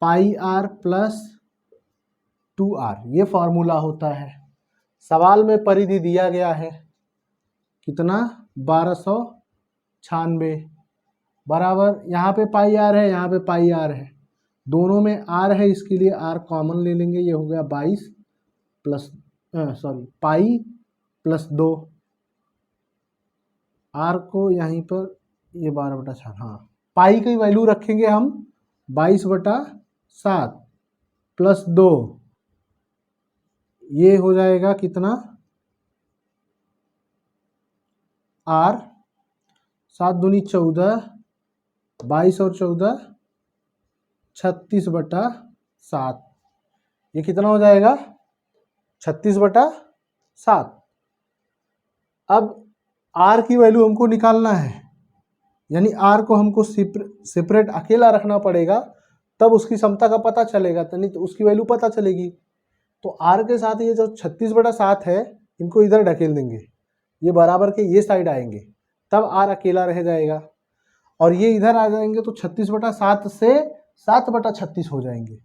πr + 2r, ये फॉर्मूला होता है। सवाल में परिधि दिया गया है कितना, 1296, बराबर, यहाँ पे πr है, यहाँ पे πr है, दोनों में r है, इसके लिए r कॉमन ले लेंगे, ये हो गया 22 प्लस पाई + 2, r को यहीं पर ये 12/6, हाँ, पाई की वैल्यू रखेंगे हम 22/7 + 2, ये हो जाएगा कितना, r 7 दूनी 14, 22 और 14 36/7, ये कितना हो जाएगा, 36/7। अब r की वैल्यू हमको निकालना है, यानी r को हमको सेपरेट अकेला रखना पड़ेगा, तब उसकी समता का पता चलेगा, तो नहीं तो उसकी वैल्यू पता चलेगी। तो r के साथ ये जो 36/7 है, इनको इधर ढकेल देंगे, ये बराबर के ये साइड आएंगे, तब r अकेला रह जाएगा, और ये इधर आ जाएंगे तो 36/7 से 7/36 हो जाएंगे।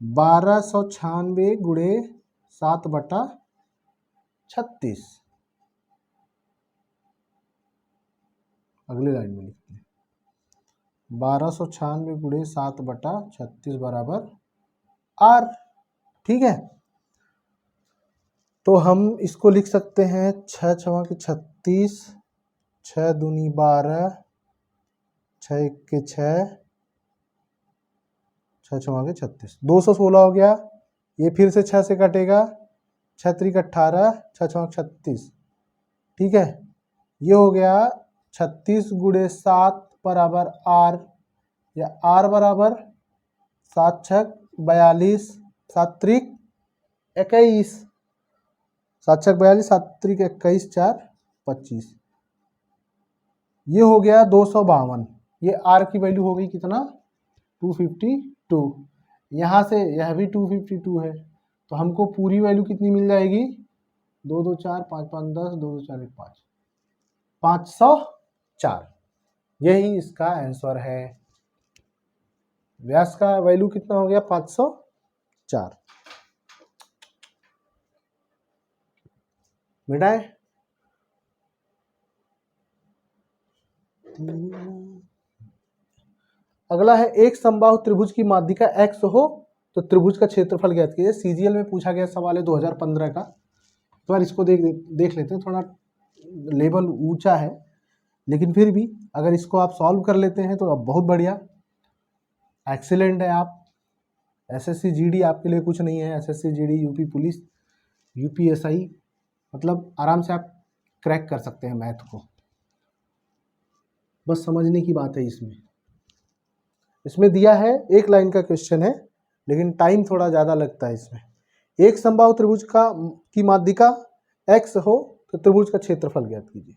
1296 गुणे 7/36, अगले लाइन में लिखते हैं, 1296 गुणे 7/36 बराबर r। ठीक है, तो हम इसको लिख सकते हैं 6 × 36, 6 दूनी 12, 6 × 6, 6 × 36, 216 हो गया। ये फिर से 6 से कटेगा, 6 × 3 = 18, 6 × 36, ठीक है, ये हो गया 36 गुणे 7 बराबर r, या r बराबर 7 × 6 = 42, 7 × 3 = 21, 7 × 6 = 42, 7 × 3 = 21, 4 = 25, ये हो गया 252। ये r की वैल्यू हो गई कितना, 252। यहाँ से यह भी 252 है, तो हमको पूरी वैल्यू कितनी मिल जाएगी, 2 2 4 5 5 10, 2 2 4 1 5, 504। यही इसका आंसर है। व्यास का वैल्यू कितना हो गया, 504। मिटाए। अगला है, एक समबाहु त्रिभुज की माध्यिका x हो तो त्रिभुज का क्षेत्रफल ज्ञात कीजिए। सीजीएल में पूछा गया सवाल है 2015 का। एक बार इसको देख लेते हैं, थोड़ा लेवल ऊंचा है, लेकिन फिर भी अगर इसको आप सॉल्व कर लेते हैं तो अब बहुत बढ़िया, एक्सीलेंट है आप। एसएससी जीडी आपके लिए कुछ नहीं है। SSC GD, UP police, UPSI, मतलब आराम से आप क्रैक कर सकते हैं मैथ को। बस समझने की बात है। इसमें दिया है, एक लाइन का क्वेश्चन है, लेकिन टाइम थोड़ा ज़्यादा लगता है इसमें। एक समबाहु त्रिभुज की माध्यिका x हो तो त्रिभुज का क्षेत्रफल ज्ञात कीजिए।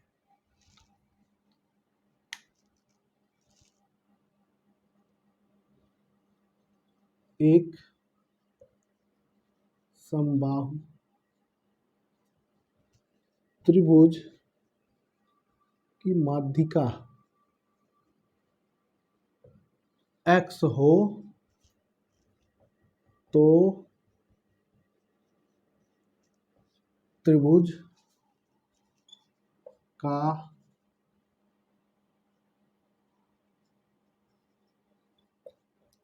एक समबाहु त्रिभुज की माध्यिका x हो तो त्रिभुज का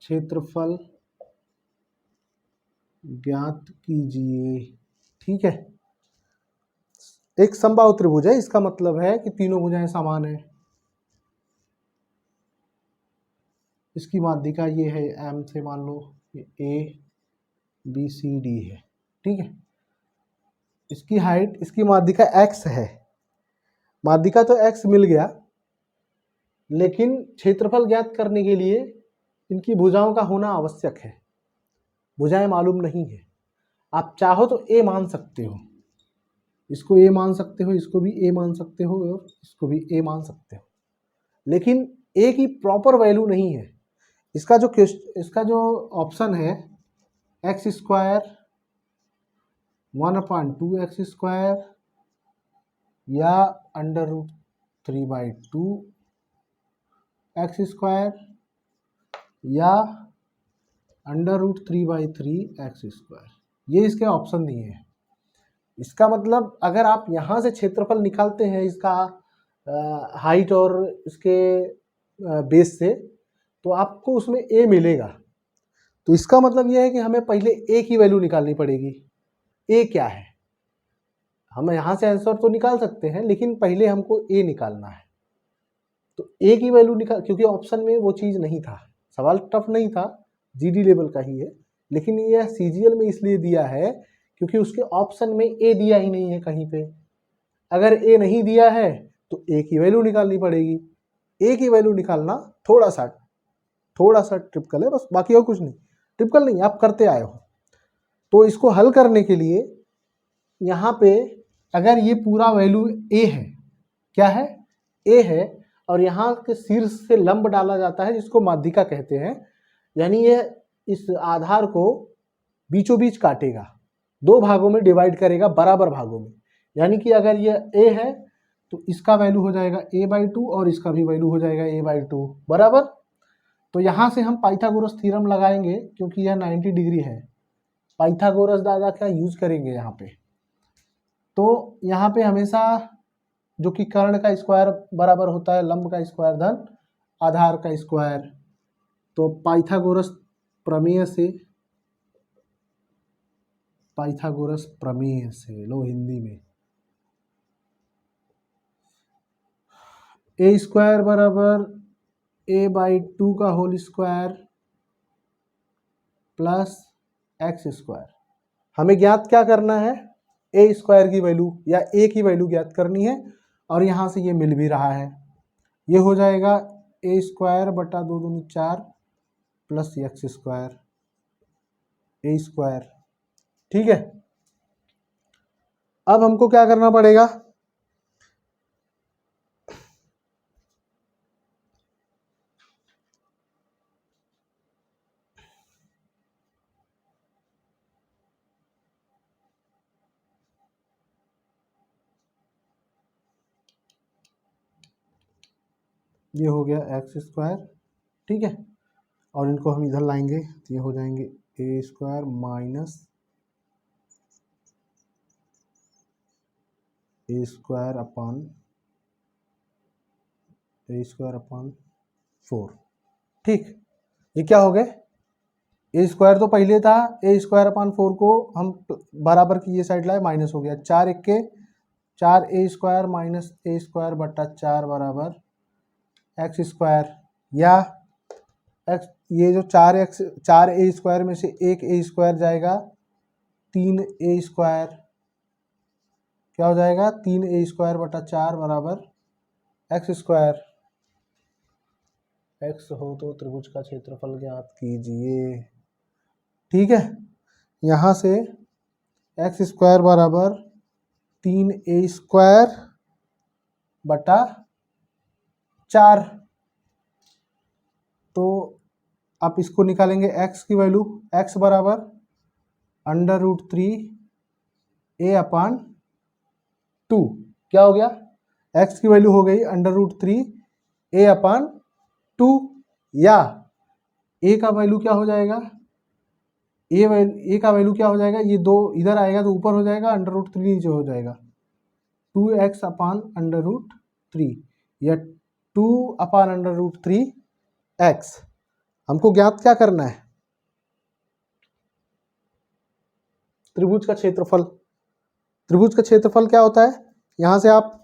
क्षेत्रफल ज्ञात कीजिए। ठीक है, एक समबाहु त्रिभुज है, इसका मतलब है कि तीनों भुजाएं समान है। इसकी माध्यिका ये है, एम से मान लो ये ए बी सी डी है। ठीक है, इसकी हाइट, इसकी माध्यिका x है। माध्यिका तो x मिल गया, लेकिन क्षेत्रफल ज्ञात करने के लिए इनकी भुजाओं का होना आवश्यक है। भुजाएं मालूम नहीं है। आप चाहो तो a मान सकते हो, इसको a मान सकते हो, इसको भी a मान सकते हो, और इसको भी a मान सकते हो, लेकिन a की प्रॉपर वैल्यू नहीं है। इसका जो ऑप्शन है, एक्स स्क्वायर 1/2x² या √3/2x² या √3/3x², ये इसके ऑप्शन दिए हैं। इसका मतलब अगर आप यहाँ से क्षेत्रफल निकालते हैं इसका हाइट और इसके बेस से, तो आपको उसमें a मिलेगा। तो इसका मतलब यह है कि हमें पहले a की वैल्यू निकालनी पड़ेगी। a क्या है, हम यहाँ से आंसर तो निकाल सकते हैं, लेकिन पहले हमको a निकालना है। तो a की वैल्यू निकाल, क्योंकि ऑप्शन में वो चीज़ नहीं था, सवाल टफ नहीं था, जीडी लेवल का ही है, लेकिन यह सीजीएल में इसलिए दिया है क्योंकि उसके ऑप्शन में a दिया ही नहीं है कहीं पे। अगर a नहीं दिया है तो a की वैल्यू निकालनी पड़ेगी। a की वैल्यू निकालना थोड़ा सा ट्रिपकल है बस, बाकी और कुछ नहीं। ट्रिपकल नहीं, आप करते आए हो। तो इसको हल करने के लिए यहाँ पे अगर ये पूरा वैल्यू a है, क्या है, a है, और यहाँ के शीर्ष से लंब डाला जाता है जिसको माध्यिका कहते हैं, यानी यह इस आधार को बीचों बीच काटेगा, दो भागों में डिवाइड करेगा, बराबर भागों में। यानी कि अगर यह a है तो इसका वैल्यू हो जाएगा a/2 और इसका भी वैल्यू हो जाएगा a/2, बराबर। तो यहाँ से हम पाइथागोरस थ्योरम लगाएंगे, क्योंकि यह 90 डिग्री है। पाइथागोरस दादा का यूज करेंगे यहाँ पे। तो यहाँ पे हमेशा जो कि कर्ण का स्क्वायर बराबर होता है लंब का स्क्वायर धन आधार का स्क्वायर। तो पाइथागोरस प्रमेय से लो हिंदी में, a² बराबर a/2 का होल स्क्वायर प्लस x²। हमें ज्ञात क्या करना है, a² की वैल्यू या a की वैल्यू ज्ञात करनी है, और यहाँ से ये मिल भी रहा है। ये हो जाएगा a² बटा 2 दूनी 4 प्लस x² a²। ठीक है, अब हमको क्या करना पड़ेगा, ये हो गया एक्स स्क्वायर, ठीक है। और इनको हम इधर लाएंगे तो ये हो जाएंगे ए स्क्वायर माइनस ए स्क्वायर अपॉन 4, ठीक। ये क्या हो गए, ए स्क्वायर तो पहले था, ए स्क्वायर अपॉन 4 को हम बराबर की ये साइड लाए, माइनस हो गया, 4 एक के 4 a square minus A square बट्टा 4 बराबर एक्स स्क्वायर, या एक्स, ये जो 4 ए स्क्वायर में से एक ए स्क्वायर जाएगा, 3 ए स्क्वायर क्या हो जाएगा, 3 ए स्क्वायर बटा 4 बराबर एक्स स्क्वायर। एक्स हो तो त्रिभुज का क्षेत्रफल ज्ञात कीजिए, ठीक है। यहाँ से एक्स स्क्वायर बराबर 3 ए स्क्वायर बटा 4, तो आप इसको निकालेंगे एक्स की वैल्यू, एक्स बराबर √3 ए अपॉन 2, क्या हो गया, एक्स की वैल्यू हो गई √3 ए अपॉन 2, या ए का वैल्यू क्या हो जाएगा, ए का वैल्यू क्या हो जाएगा, ये 2 इधर आएगा तो ऊपर हो जाएगा, √3 नीचे हो जाएगा, 2x अपॉन √3 या 2 अपॉन √3 x। हमको ज्ञात क्या करना है, त्रिभुज का क्षेत्रफल। त्रिभुज का क्षेत्रफल क्या होता है, यहां से आप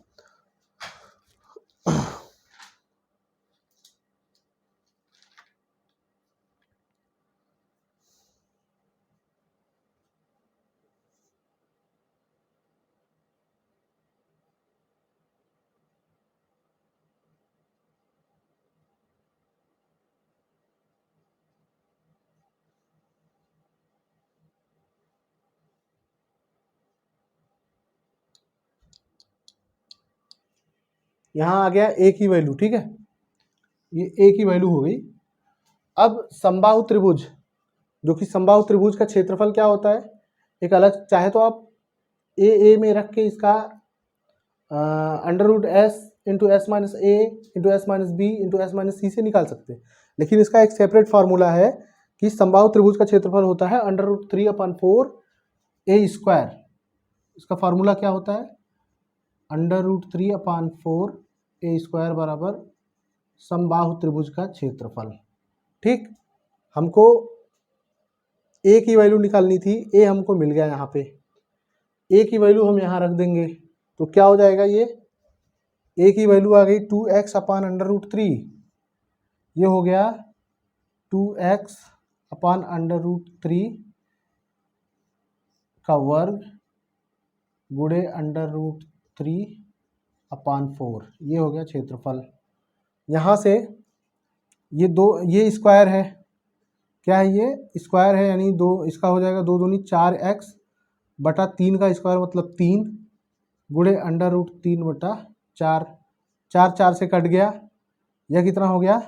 यहाँ आ गया ए की वैल्यू, ठीक है, ये ए की वैल्यू हो गई। अब समबाहु त्रिभुज, जो कि समबाहु त्रिभुज का क्षेत्रफल क्या होता है, एक अलग, चाहे तो आप ए में रख के इसका √s इंटू एस माइनस ए into S minus B into S minus c से निकाल सकते हैं, लेकिन इसका एक सेपरेट फार्मूला है कि समबाहु त्रिभुज का क्षेत्रफल होता है √3 अपॉन 4 ए स्क्वायर। इसका फार्मूला क्या होता है, √3 अपॉन 4 ए स्क्वायर बराबर समबाहु त्रिभुज का क्षेत्रफल, ठीक। हमको ए की वैल्यू निकालनी थी, ए हमको मिल गया, यहाँ पे ए की वैल्यू हम यहाँ रख देंगे तो क्या हो जाएगा, ये ए की वैल्यू आ गई 2x अपॉन √3, ये हो गया 2x अपॉन √3 का वर्ग गुणे √3 अपॉन 4, ये हो गया क्षेत्रफल। यहाँ से ये स्क्वायर है, क्या है, ये स्क्वायर है, यानी 2, इसका हो जाएगा 2 दूनी 4x बटा 3 का स्क्वायर मतलब 3 गुणे √3 बटा 4, 4 से कट गया, यह कितना हो गया,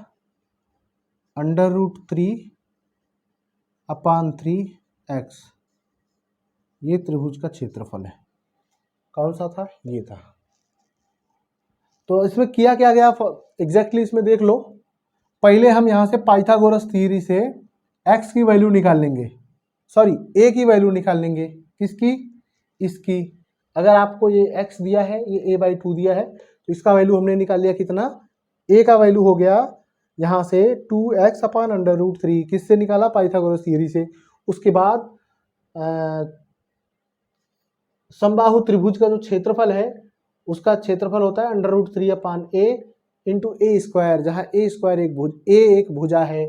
√3 अपॉन 3x। ये त्रिभुज का क्षेत्रफल है, कौन सा था, ये था। तो इसमें किया क्या गया एग्जैक्टली इसमें देख लो। पहले हम यहाँ से पाइथागोरस थ्योरी से x की वैल्यू निकाल लेंगे, सॉरी a की वैल्यू निकाल लेंगे, किसकी, इसकी। अगर आपको ये x दिया है, ये a/2 दिया है, तो इसका वैल्यू हमने निकाल लिया कितना, a का वैल्यू हो गया यहाँ से 2x अपॉन √3, किससे निकाला, पाइथागोरस थ्योरी से। उसके बाद समबाहु त्रिभुज का जो क्षेत्रफल है उसका क्षेत्रफल होता है √3 upon a into A square, जहाँ ए स्क्वायर एक भुजा है।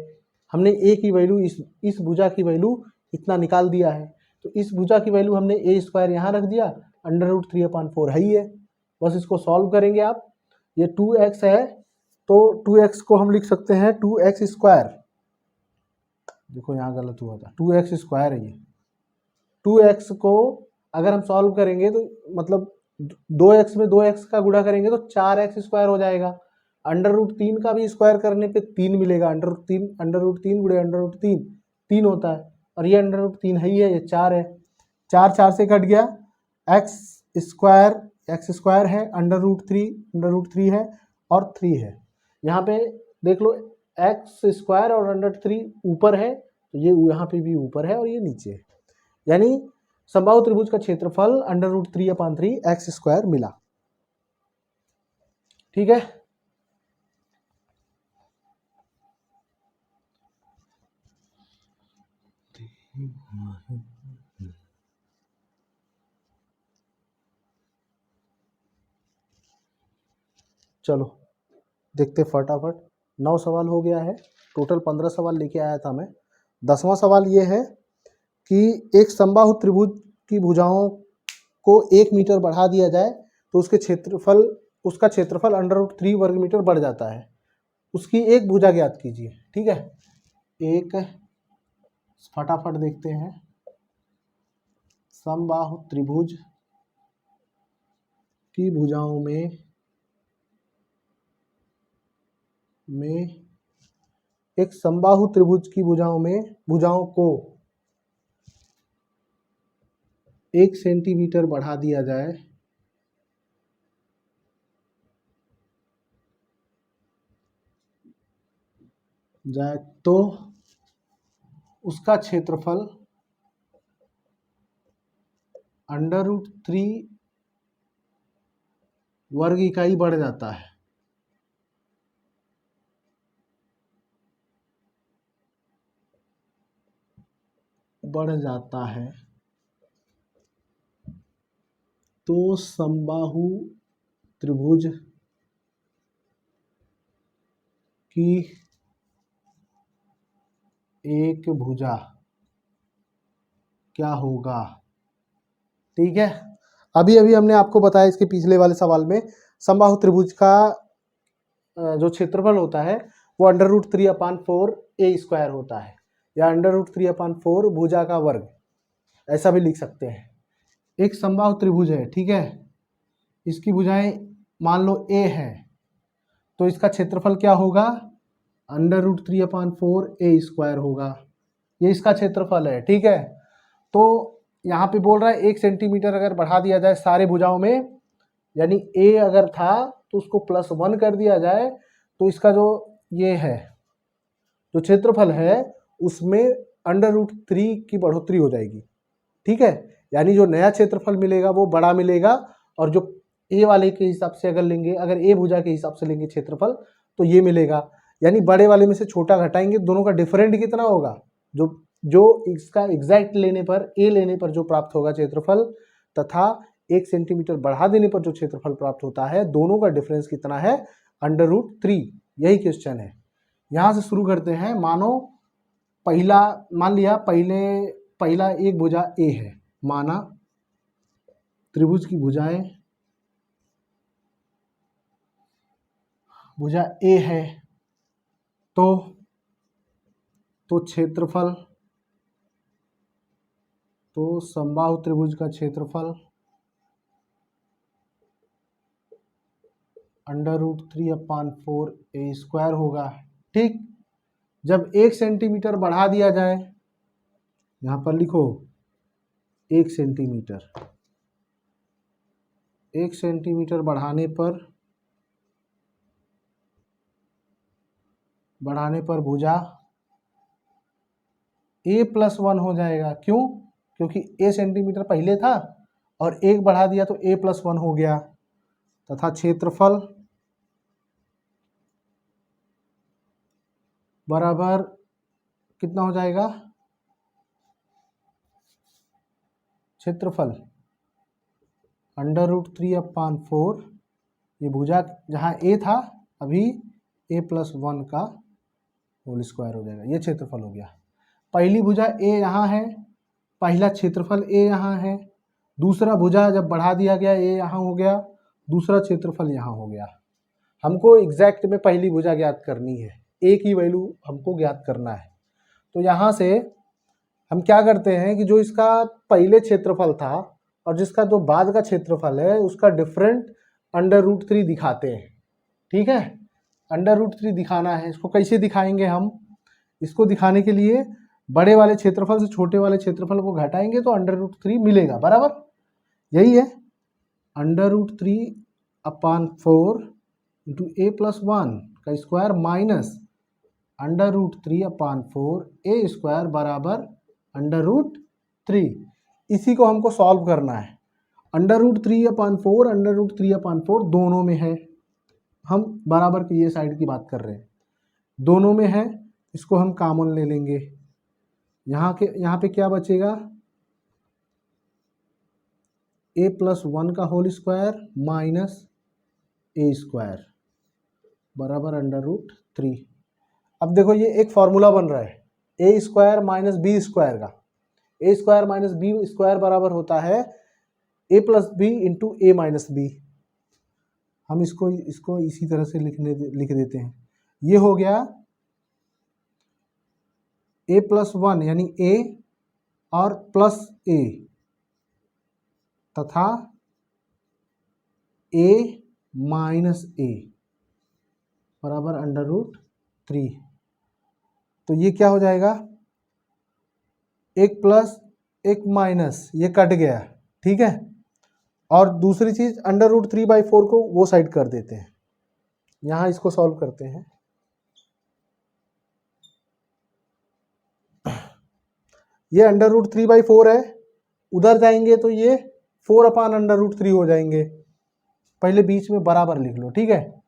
हमने ए की वैल्यू इस भुजा की वैल्यू इतना निकाल दिया है, तो इस भुजा की वैल्यू हमने ए स्क्वायर यहाँ रख दिया, √3 अपॉन 4 है ही है। बस इसको सॉल्व करेंगे आप, ये 2x है तो 2x को हम लिख सकते हैं 2x स्क्वायर, देखो यहाँ गलत हुआ था, 2x स्क्वायर है ये। 2x को अगर हम सॉल्व करेंगे तो मतलब 2x में 2x का गुणा करेंगे तो 4x स्क्वायर हो जाएगा, √3 का भी स्क्वायर करने पे 3 मिलेगा, √3 गुणे √3 3 होता है, और ये √3 है ही है, ये 4 है, 4 से कट गया, x स्क्वायर है, √3 है और 3 है, यहाँ पे देख लो एक्स स्क्वायर और अंडर थ्री ऊपर है, तो ये यहाँ पे भी ऊपर है और ये नीचे है, यानी समबाहु त्रिभुज का क्षेत्रफल अंडर रूट 3/3 एक्स स्क्वायर मिला। ठीक है, चलो देखते फटाफट। 9 सवाल हो गया है, टोटल 15 सवाल लेके आया था मैं। 10वां सवाल ये है कि एक समबाहु त्रिभुज की भुजाओं को 1 मीटर बढ़ा दिया जाए तो उसका क्षेत्रफल अंडर रूट 3 वर्ग मीटर बढ़ जाता है। उसकी एक भुजा ज्ञात कीजिए। ठीक है, एक फटाफट देखते हैं। समबाहु त्रिभुज की भुजाओं में एक समबाहु त्रिभुज की भुजाओं को 1 सेंटीमीटर बढ़ा दिया जाए तो उसका क्षेत्रफल अंडर रूट 3 वर्ग इकाई बढ़ जाता है। तो समबाहु त्रिभुज की एक भुजा क्या होगा। ठीक है, अभी हमने आपको बताया इसके पिछले वाले सवाल में समबाहु त्रिभुज का जो क्षेत्रफल होता है वो अंडर रूट 3/4 ए स्क्वायर होता है, या अंडर रूट 3/4 भुजा का वर्ग, ऐसा भी लिख सकते हैं। एक समबाहु त्रिभुज है, ठीक है, इसकी भुजाएं मान लो ए है, तो इसका क्षेत्रफल क्या होगा, अंडर रूट 3/4 ए स्क्वायर होगा। ये इसका क्षेत्रफल है। ठीक है, तो यहाँ पे बोल रहा है 1 सेंटीमीटर अगर बढ़ा दिया जाए सारे भुजाओं में, यानी ए अगर था तो उसको +1 कर दिया जाए, तो इसका जो ये है जो क्षेत्रफल है उसमें अंडर रूट 3 की बढ़ोतरी हो जाएगी। ठीक है, यानी जो नया क्षेत्रफल मिलेगा वो बड़ा मिलेगा, और जो ए वाले के हिसाब से अगर लेंगे, अगर ए भुजा के हिसाब से लेंगे क्षेत्रफल, तो ये मिलेगा। यानी बड़े वाले में से छोटा घटाएंगे, दोनों का डिफरेंट कितना होगा, जो इसका एग्जैक्ट लेने पर, ए लेने पर जो प्राप्त होगा क्षेत्रफल, तथा 1 सेंटीमीटर बढ़ा देने पर जो क्षेत्रफल प्राप्त होता है, दोनों का डिफरेंस कितना है, अंडर रूट 3। यही क्वेश्चन है। यहाँ से शुरू करते हैं। मान लिया पहला एक भुजा ए है, माना त्रिभुज की भुजा ए है, तो क्षेत्रफल, तो समबाहु त्रिभुज का क्षेत्रफल अंडर रूट 3/4 ए स्क्वायर होगा। ठीक, जब 1 सेंटीमीटर बढ़ा दिया जाए, यहाँ पर लिखो 1 सेंटीमीटर, 1 सेंटीमीटर बढ़ाने पर भुजा a+1 हो जाएगा। क्यों? क्योंकि a सेंटीमीटर पहले था और 1 बढ़ा दिया तो a+1 हो गया, तथा क्षेत्रफल बराबर कितना हो जाएगा, क्षेत्रफल अंडर रूट 3/4, ये भुजा जहाँ a था अभी a+1 का होल स्क्वायर हो जाएगा। ये क्षेत्रफल हो गया। पहली भुजा a यहाँ है, पहला क्षेत्रफल a यहाँ है, दूसरा भुजा जब बढ़ा दिया गया a यहाँ हो गया, दूसरा क्षेत्रफल यहाँ हो गया। हमको एग्जैक्ट में पहली भुजा ज्ञात करनी है, a की वैल्यू हमको ज्ञात करना है। तो यहाँ से हम क्या करते हैं कि जो इसका पहले क्षेत्रफल था और जिसका जो बाद का क्षेत्रफल है उसका डिफरेंट अंडर रूट 3 दिखाते हैं। ठीक है, अंडर रूट 3 दिखाना है। इसको कैसे दिखाएंगे हम, इसको दिखाने के लिए बड़े वाले क्षेत्रफल से छोटे वाले क्षेत्रफल को घटाएंगे तो अंडर रूट 3 मिलेगा, बराबर। यही है, अंडर रूट 3/4 इंटू ए प्लस वन का स्क्वायर माइनस √3/4 ए स्क्वायर बराबर √3। इसी को हमको सॉल्व करना है। √3/4 √3/4 दोनों में है, हम बराबर की ये साइड की बात कर रहे हैं, दोनों में है, इसको हम कॉमन ले लेंगे। यहाँ पे क्या बचेगा, ए प्लस वन का होल स्क्वायर माइनस ए स्क्वायर बराबर √3। अब देखो ये एक फॉर्मूला बन रहा है ए स्क्वायर माइनस बी स्क्वायर का। ए स्क्वायर माइनस बी स्क्वायर बराबर होता है ए plus B into A minus B. हम इसको इसी तरह से लिख देते हैं। ये हो गया ए प्लस वन यानी ए और प्लस ए तथा ए माइनस ए बराबर √3। तो ये क्या हो जाएगा, एक प्लस एक माइनस, ये कट गया, ठीक है। और दूसरी चीज √3/4 को वो साइड कर देते हैं। यहाँ इसको सॉल्व करते हैं। ये √3/4 है, उधर जाएंगे तो ये 4/√3 हो जाएंगे। पहले बीच में बराबर लिख लो, ठीक है।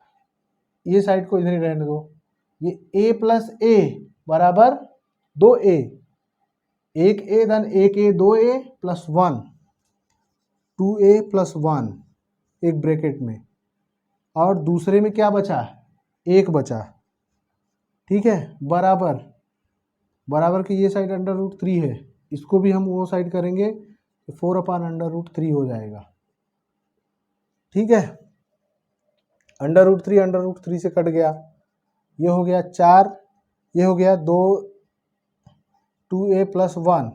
ये साइड को इधर ही रहने दो। ये a प्लस ए बराबर 2a, एक a धन एक a 2a plus 1, 2a plus 1 एक ब्रैकेट में, और दूसरे में क्या बचा, एक बचा, ठीक है। बराबर की ये साइड √3 है, इसको भी हम वो साइड करेंगे तो 4/√3 हो जाएगा, ठीक है। √3 से कट गया, ये हो गया 4, ये हो गया 2a प्लस 1।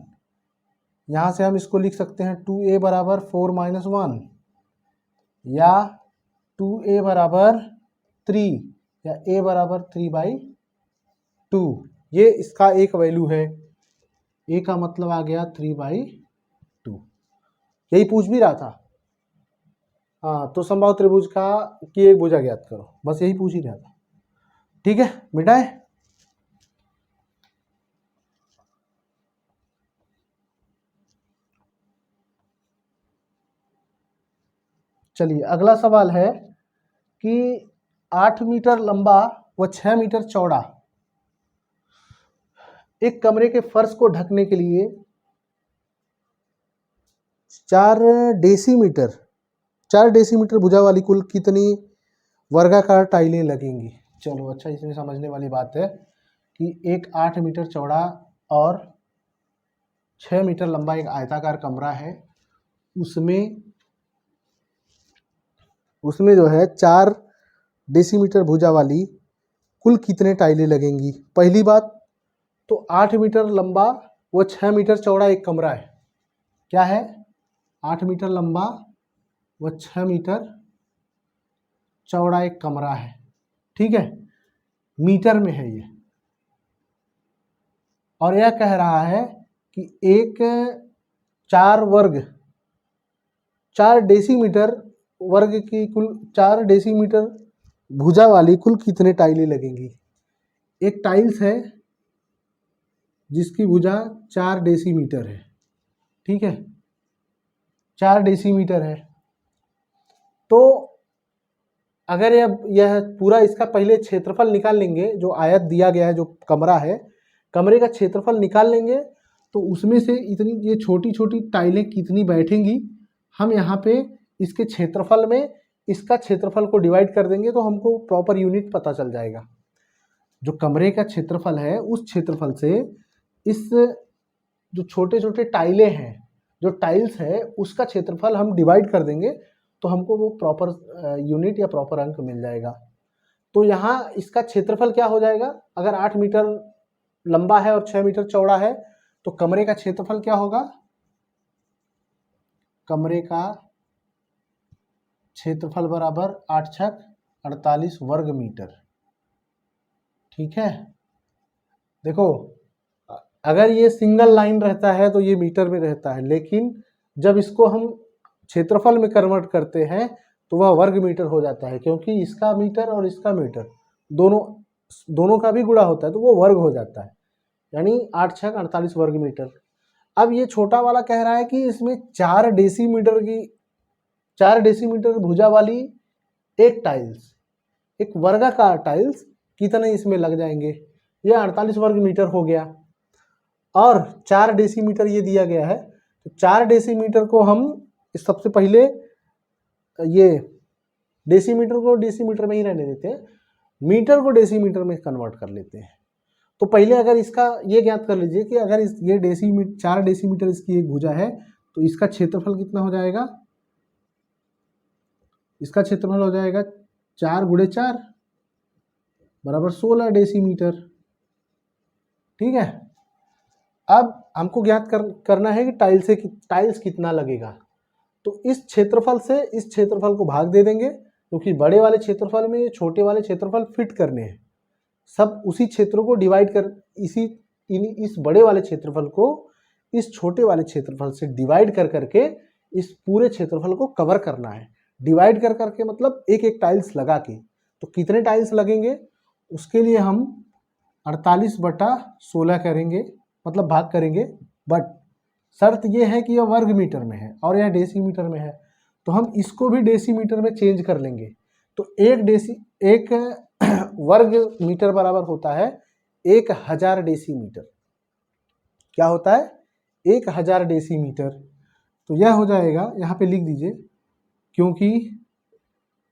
यहाँ से हम इसको लिख सकते हैं 2a बराबर 4 माइनस 1 या 2a बराबर 3 या a बराबर 3/2। ये इसका एक वैल्यू है, a का मतलब आ गया 3/2। यही पूछ भी रहा था। हाँ, तो समबाहु त्रिभुज का की एक भुजा ज्ञात करो, बस यही पूछ ही रहा था, ठीक है। मिटाए। चलिए अगला सवाल है कि 8 मीटर लंबा व 6 मीटर चौड़ा एक कमरे के फर्श को ढकने के लिए 4 डेसीमीटर भुजा वाली कुल कितनी वर्गाकार टाइलें लगेंगी। चलो अच्छा, इसमें समझने वाली बात है कि एक 8 मीटर चौड़ा और 6 मीटर लंबा एक आयताकार कमरा है, उसमें जो है 4 डेसीमीटर भुजा वाली कुल कितने टाइलें लगेंगी। पहली बात तो 8 मीटर लंबा व 6 मीटर चौड़ा एक कमरा है। क्या है, 8 मीटर लंबा व 6 मीटर चौड़ा एक कमरा है, ठीक है। मीटर में है ये, और यह कह रहा है कि एक 4 डेसीमीटर वर्ग की कुल 4 डेसीमीटर भुजा वाली कुल कितने टाइलें लगेंगी। एक टाइल्स है जिसकी भुजा 4 डेसीमीटर है, ठीक है, 4 डेसीमीटर है। तो अगर यह पूरा इसका पहले क्षेत्रफल निकाल लेंगे, जो आयत दिया गया है, जो कमरा है, कमरे का क्षेत्रफल निकाल लेंगे, तो उसमें से इतनी ये छोटी छोटी टाइलें कितनी बैठेंगी, हम यहाँ पे इसके क्षेत्रफल में इसका क्षेत्रफल को डिवाइड कर देंगे तो हमको प्रॉपर यूनिट पता चल जाएगा। जो कमरे का क्षेत्रफल है उस क्षेत्रफल से इस जो छोटे छोटे टाइलें हैं, जो टाइल्स है, उसका क्षेत्रफल हम डिवाइड कर देंगे तो हमको वो प्रॉपर यूनिट या प्रॉपर अंक मिल जाएगा। तो यहाँ इसका क्षेत्रफल क्या हो जाएगा, अगर 8 मीटर लंबा है और 6 मीटर चौड़ा है तो कमरे का क्षेत्रफल क्या होगा, कमरे का क्षेत्रफल बराबर 8 छक 48 वर्ग मीटर, ठीक है। देखो अगर ये सिंगल लाइन रहता है तो ये मीटर में रहता है, लेकिन जब इसको हम क्षेत्रफल में कन्वर्ट करते हैं तो वह वर्ग मीटर हो जाता है, क्योंकि इसका मीटर और इसका मीटर दोनों का भी गुणा होता है तो वो वर्ग हो जाता है, यानी 8 छक 48 वर्ग मीटर। अब ये छोटा वाला कह रहा है कि इसमें 4 डेसीमीटर भुजा वाली एक टाइल्स, एक वर्गाकार टाइल्स कितने इसमें लग जाएंगे। ये 48 वर्ग मीटर हो गया और 4 डेसीमीटर ये दिया गया है, तो 4 डेसीमीटर को हम सबसे पहले ये डेसीमीटर को डेसीमीटर में ही रहने देते हैं, मीटर को डेसीमीटर में कन्वर्ट कर लेते हैं। तो पहले अगर इसका ये ज्ञात कर लीजिए कि अगर ये 4 डेसीमीटर इसकी एक भुजा है तो इसका क्षेत्रफल कितना हो जाएगा। इसका क्षेत्रफल हो जाएगा 4 गुणे 4 बराबर 16 डेसीमीटर। ठीक है, अब हमको ज्ञात करना है कि टाइल्स कितना लगेगा। तो इस क्षेत्रफल से इस क्षेत्रफल को भाग दे देंगे, क्योंकि बड़े वाले क्षेत्रफल में ये छोटे वाले क्षेत्रफल फिट करने हैं। सब उसी क्षेत्रों को डिवाइड कर इस बड़े वाले क्षेत्रफल को इस छोटे वाले क्षेत्रफल से डिवाइड कर करके इस पूरे क्षेत्रफल को कवर करना है। डिवाइड कर करके मतलब एक एक टाइल्स लगा के। तो कितने टाइल्स लगेंगे उसके लिए हम 48/16 करेंगे, मतलब भाग करेंगे। बट शर्त ये है कि यह वर्ग मीटर में है और यह डेसीमीटर में है, तो हम इसको भी डेसीमीटर में चेंज कर लेंगे। तो एक वर्ग मीटर बराबर होता है 1000 डेसीमीटर। क्या होता है 1000 डेसीमीटर। तो यह हो जाएगा, यहाँ पे लिख दीजिए, क्योंकि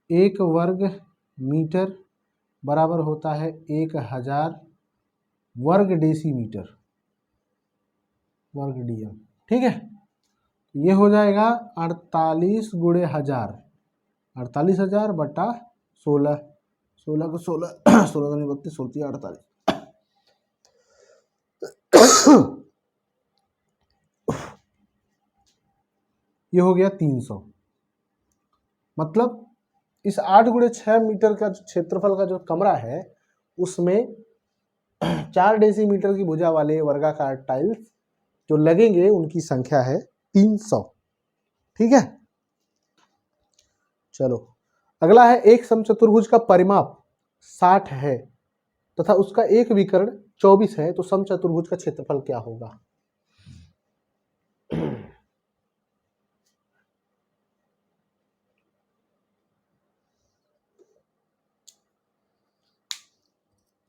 एक वर्ग मीटर बराबर होता है 1000 वर्ग डेसीमीटर, वर्ग डीएम। ठीक है, ये हो जाएगा 48 गुणे 1000, 48,000 बटा 16, 16 को 16 16 दूनी 32 होती है 48। ये हो गया 300। मतलब इस 8 गुणे 6 मीटर का जो क्षेत्रफल का जो कमरा है उसमें 4 डेसीमीटर की भुजा वाले वर्गाकार टाइल्स जो लगेंगे उनकी संख्या है 300। ठीक है, चलो अगला है एक समचतुर्भुज का परिमाप 60 है तथा उसका एक विकर्ण 24 है, तो समचतुर्भुज का क्षेत्रफल क्या होगा।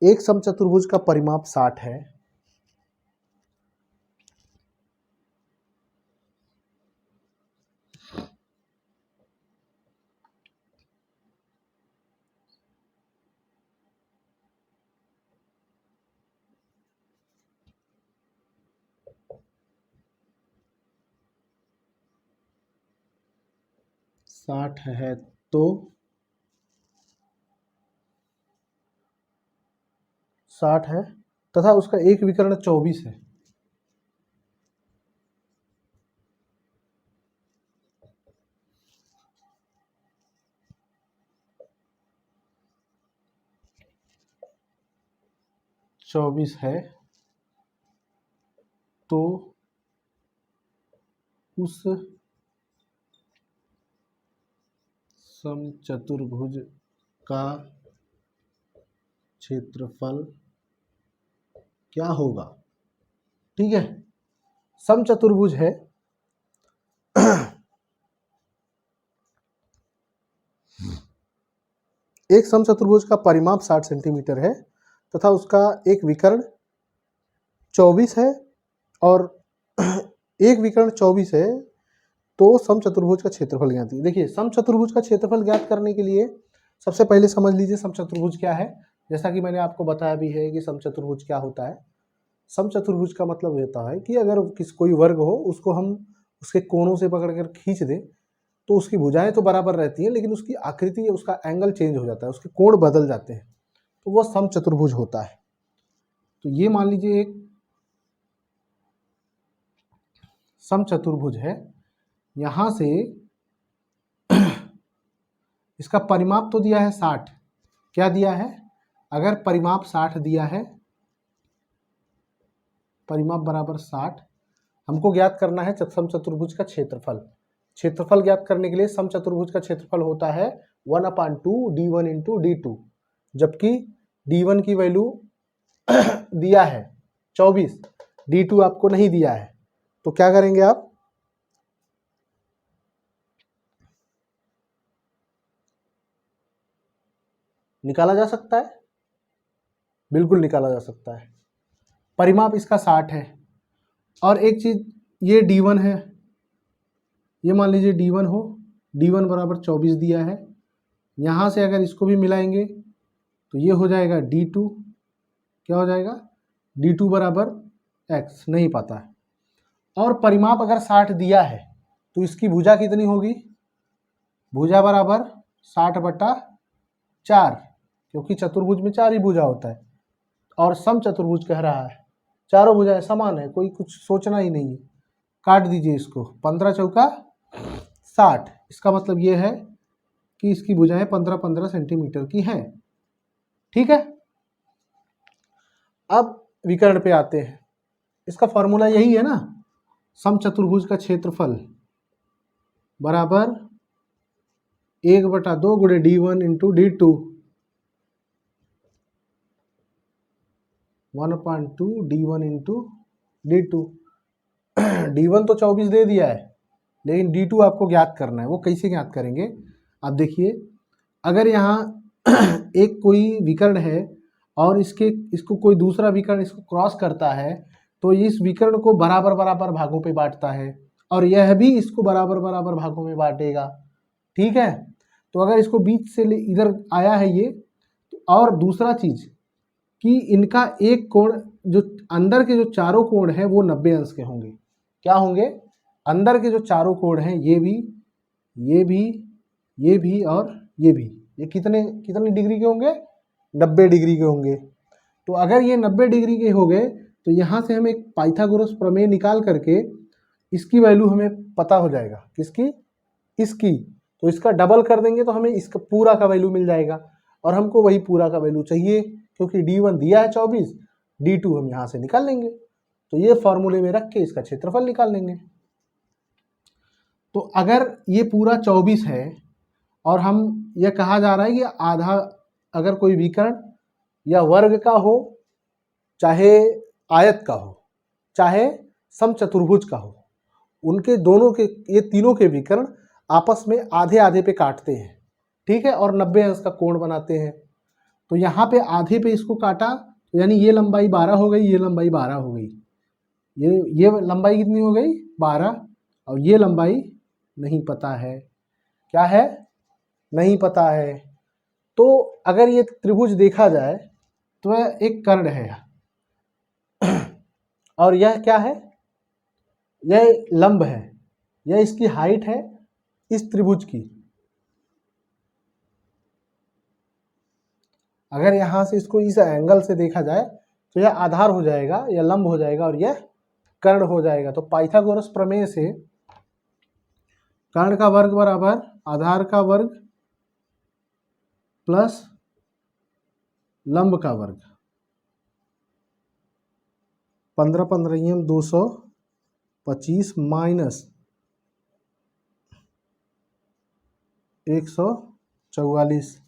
एक समचतुर्भुज का परिमाप 60 है, तो 60 है तथा उसका एक विकर्ण 24 है। तो उस समचतुर्भुज का क्षेत्रफल क्या होगा। ठीक है, समचतुर्भुज है एक समचतुर्भुज का परिमाप 60 सेंटीमीटर है तथा उसका एक विकर्ण 24 है और एक विकर्ण 24 है, तो समचतुर्भुज का क्षेत्रफल ज्ञात कीजिए। देखिए समचतुर्भुज का क्षेत्रफल ज्ञात करने के लिए सबसे पहले समझ लीजिए समचतुर्भुज क्या है। जैसा कि मैंने आपको बताया भी है कि समचतुर्भुज क्या होता है। समचतुर्भुज का मतलब होता है कि अगर कोई वर्ग हो उसको हम उसके कोनों से पकड़कर खींच दें तो उसकी भुजाएं तो बराबर रहती हैं, लेकिन उसकी आकृति उसका एंगल चेंज हो जाता है, उसके कोण बदल जाते हैं, तो वह समचतुर्भुज होता है। तो ये मान लीजिए एक समचतुर्भुज है, यहाँ से इसका परिमाप तो दिया है 60। क्या दिया है, अगर परिमाप 60 दिया है, परिमाप बराबर 60, हमको ज्ञात करना है समचतुर्भुज का क्षेत्रफल। क्षेत्रफल ज्ञात करने के लिए समचतुर्भुज का क्षेत्रफल होता है 1/2 d1 इंटू d2, जबकि d1 की वैल्यू दिया है 24, d2 आपको नहीं दिया है, तो क्या करेंगे आप, निकाला जा सकता है, बिल्कुल निकाला जा सकता है। परिमाप इसका 60 है। और एक चीज, ये d1 है, ये मान लीजिए d1 हो, d1 बराबर 24 दिया है, यहाँ से अगर इसको भी मिलाएंगे तो ये हो जाएगा d2, क्या हो जाएगा, d2 बराबर x, नहीं पता है। और परिमाप अगर 60 दिया है तो इसकी भुजा कितनी होगी, भुजा बराबर 60/4, क्योंकि चतुर्भुज में 4 ही भुजा होता है और समचतुर्भुज कह रहा है, चारों भुजाएं समान है, कोई कुछ सोचना ही नहीं है। काट दीजिए इसको, 15 चौका 60, इसका मतलब ये है कि इसकी भुजाएं 15-15 सेंटीमीटर की हैं। ठीक है, अब विकर्ण पे आते हैं। इसका फॉर्मूला यही है ना, समचतुर्भुज का क्षेत्रफल बराबर 1/2 गुणे d1 into d2, 1/2 d1 into d2। d1 तो 24 दे दिया है, लेकिन d2 आपको ज्ञात करना है। वो कैसे ज्ञात करेंगे, आप देखिए, अगर यहाँ एक कोई विकर्ण है और इसको कोई दूसरा विकर्ण इसको क्रॉस करता है, तो इस विकर्ण को बराबर बराबर भागों पे बांटता है और यह भी इसको बराबर बराबर भागों में बांटेगा। ठीक है, तो अगर इसको बीच से इधर आया है ये, और दूसरा चीज कि इनका एक कोण, जो अंदर के जो चारों कोण हैं वो 90 अंश के होंगे। क्या होंगे, अंदर के जो चारों कोण हैं, ये भी, ये भी, ये भी और ये भी, ये कितने कितने डिग्री के होंगे, 90 डिग्री के होंगे। तो अगर ये 90 डिग्री के हो गए तो यहाँ से हम एक पाइथागोरस प्रमेय निकाल करके इसकी वैल्यू हमें पता हो जाएगा, किसकी, इसकी। तो इसका डबल कर देंगे तो हमें इसका पूरा का वैल्यू मिल जाएगा, और हमको वही पूरा का वैल्यू चाहिए क्योंकि d1 दिया है 24, d2 हम यहाँ से निकाल लेंगे। तो ये फॉर्मूले में रख के इसका क्षेत्रफल निकाल लेंगे। तो अगर ये पूरा 24 है और हम यह कहा जा रहा है कि आधा, अगर कोई विकर्ण या वर्ग का हो, चाहे आयत का हो, चाहे समचतुर्भुज का हो, उनके दोनों के, ये तीनों के विकर्ण आपस में आधे आधे पे काटते हैं। ठीक है, और 90 अंश का कोण बनाते हैं। तो यहाँ पे आधे पे इसको काटा, यानी ये लंबाई 12 हो गई, ये लंबाई 12 हो गई, ये लंबाई कितनी हो गई, 12, और ये लंबाई नहीं पता है। क्या है, नहीं पता है। तो अगर ये त्रिभुज देखा जाए तो यह एक कर्ण है और यह क्या है, यह लंब है, यह इसकी हाइट है इस त्रिभुज की। अगर यहाँ से इसको इस एंगल से देखा जाए तो यह आधार हो जाएगा, यह लंब हो जाएगा और यह कर्ण हो जाएगा। तो पाइथागोरस प्रमेय से कर्ण का वर्ग बराबर आधार का वर्ग प्लस लंब का वर्ग, 15 225 माइनस 144,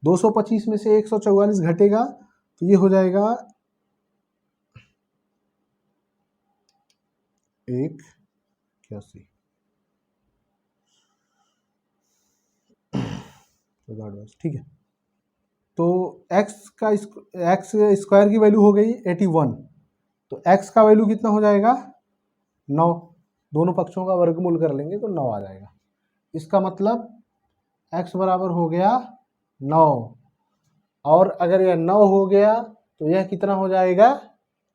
225 में से 144 घटेगा तो ये हो जाएगा 181। ठीक है, तो x स्क्वायर की वैल्यू हो गई 81, तो x का वैल्यू कितना हो जाएगा, 9। दोनों पक्षों का वर्गमूल कर लेंगे तो 9 आ जाएगा। इसका मतलब x बराबर हो गया 9, और अगर यह 9 हो गया तो यह कितना हो जाएगा,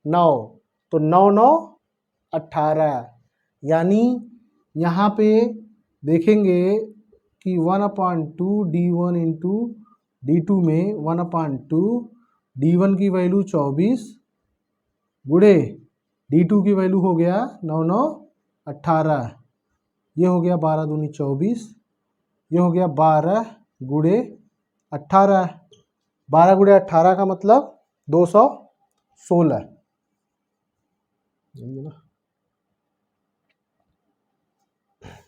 9, तो 9 9 18, यानी यहाँ पे देखेंगे कि 1/2 d1 इंटू d2 में 1/2 d1 की वैल्यू 24 गुणे d2 की वैल्यू हो गया 9 9 18, ये हो गया 12 दूनी 24, ये हो गया 12 गुणे 18, 12 गुणे 18 का मतलब 216।